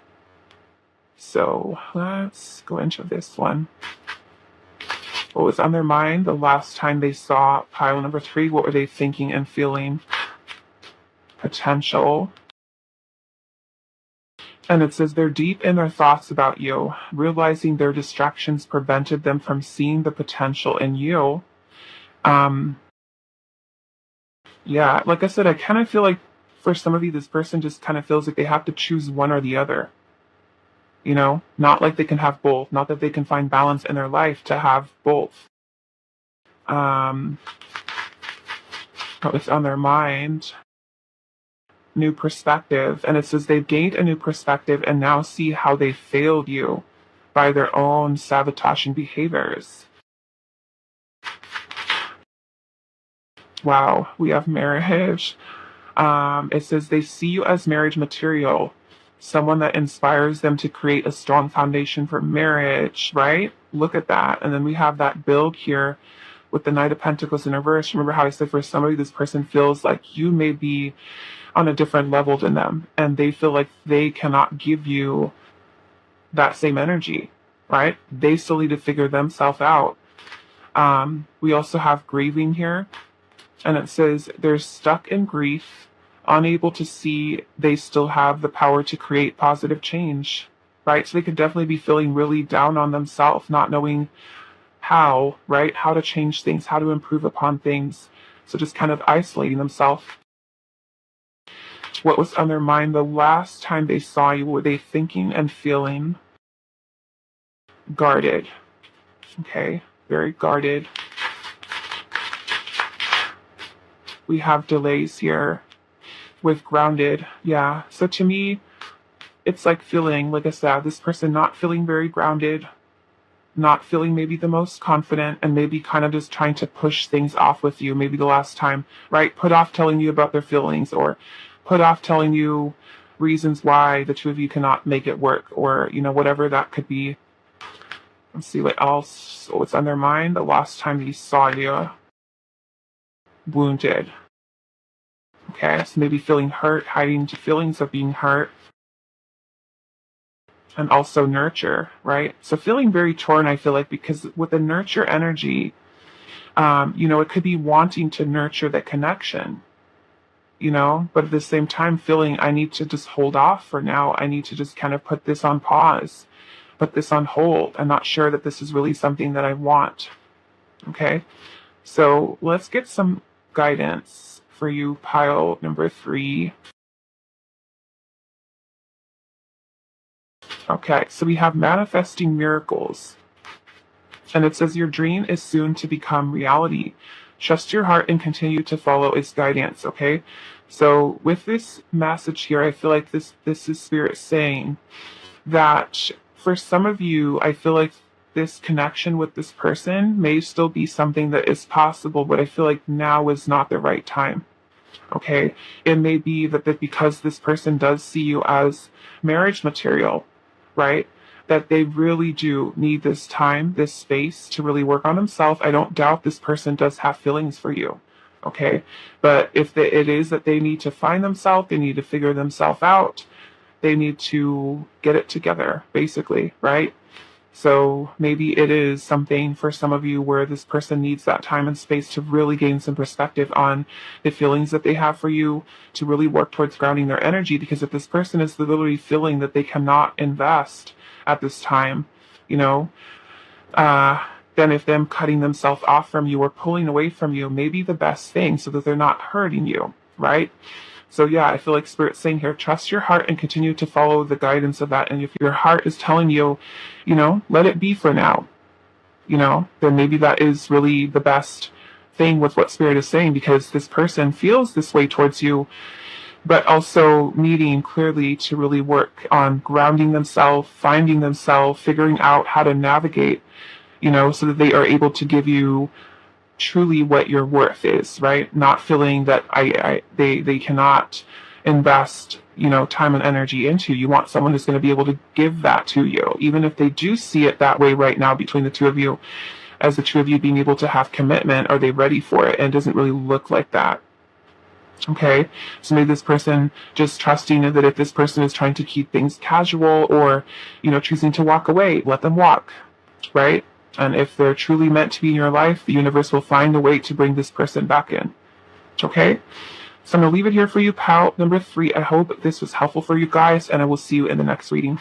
So let's go into this one. What was on their mind the last time they saw pile number 3? What were they thinking and feeling? Potential. And it says they're deep in their thoughts about you, realizing their distractions prevented them from seeing the potential in you. Yeah, like I said, I kind of feel like for some of you, this person just kind of feels like they have to choose one or the other. You know, not like they can have both, not that they can find balance in their life to have both. What was on their mind? New perspective. And it says they've gained a new perspective and now see how they failed you by their own sabotaging behaviors. Wow, we have marriage. It says they see you as marriage material, someone that inspires them to create a strong foundation for marriage, right? Look at that. And then we have that build here with the Knight of Pentacles in reverse. Remember how I said for somebody, this person feels like you may be on a different level than them, and they feel like they cannot give you that same energy, right? They still need to figure themselves out. We also have grieving here, and it says they're stuck in grief, unable to see they still have the power to create positive change, right? So they could definitely be feeling really down on themselves, not knowing how, right? How to change things, how to improve upon things. So just kind of isolating themselves. What was on their mind the last time they saw you? What were they thinking and feeling? Guarded. Okay, very guarded. We have delays here with grounded. Yeah, so to me, it's like feeling, like I said, this person not feeling very grounded, not feeling maybe the most confident, and maybe kind of just trying to push things off with you. Maybe the last time, right? Put off telling you about their feelings, or put off telling you reasons why the two of you cannot make it work, or, you know, whatever that could be. Let's see what else. What's on their mind the last time he saw you? Wounded. Okay, so maybe feeling hurt, hiding feelings of being hurt. And also nurture, right? So feeling very torn, I feel like, because with the nurture energy, you know, it could be wanting to nurture the connection, you know, but at the same time feeling I need to just hold off for now. I need to just kind of put this on pause, put this on hold. I'm not sure that this is really something that I want. Okay, so let's get some guidance for you, pile number 3. Okay, so we have manifesting miracles. And it says your dream is soon to become reality. Trust your heart and continue to follow its guidance, okay? So with this message here, I feel like this is Spirit saying that for some of you, I feel like this connection with this person may still be something that is possible, but I feel like now is not the right time. Okay? It may be that because this person does see you as marriage material, right? That they really do need this time, this space to really work on themselves. I don't doubt this person does have feelings for you, okay? But if it is that they need to find themselves, they need to figure themselves out, they need to get it together, basically, right? So maybe it is something for some of you where this person needs that time and space to really gain some perspective on the feelings that they have for you, to really work towards grounding their energy. Because if this person is literally feeling that they cannot invest at this time, you know, then if them cutting themselves off from you or pulling away from you may be the best thing so that they're not hurting you, right? So yeah, I feel like Spirit's saying here, trust your heart and continue to follow the guidance of that. And if your heart is telling you, let it be for now, then maybe that is really the best thing with what Spirit is saying, because this person feels this way towards you, but also needing clearly to really work on grounding themselves, finding themselves, figuring out how to navigate, so that they are able to give you truly what your worth is, right? Not feeling that they cannot invest, time and energy into you. You want someone who's going to be able to give that to you, even if they do see it that way right now between the two of you, as the two of you being able to have commitment. Are they ready for it? And it doesn't really look like that. Okay, so maybe this person just trusting that if this person is trying to keep things casual or, choosing to walk away, let them walk, right? And if they're truly meant to be in your life, the universe will find a way to bring this person back in. Okay? So I'm going to leave it here for you, pal number 3. I hope this was helpful for you guys, and I will see you in the next reading.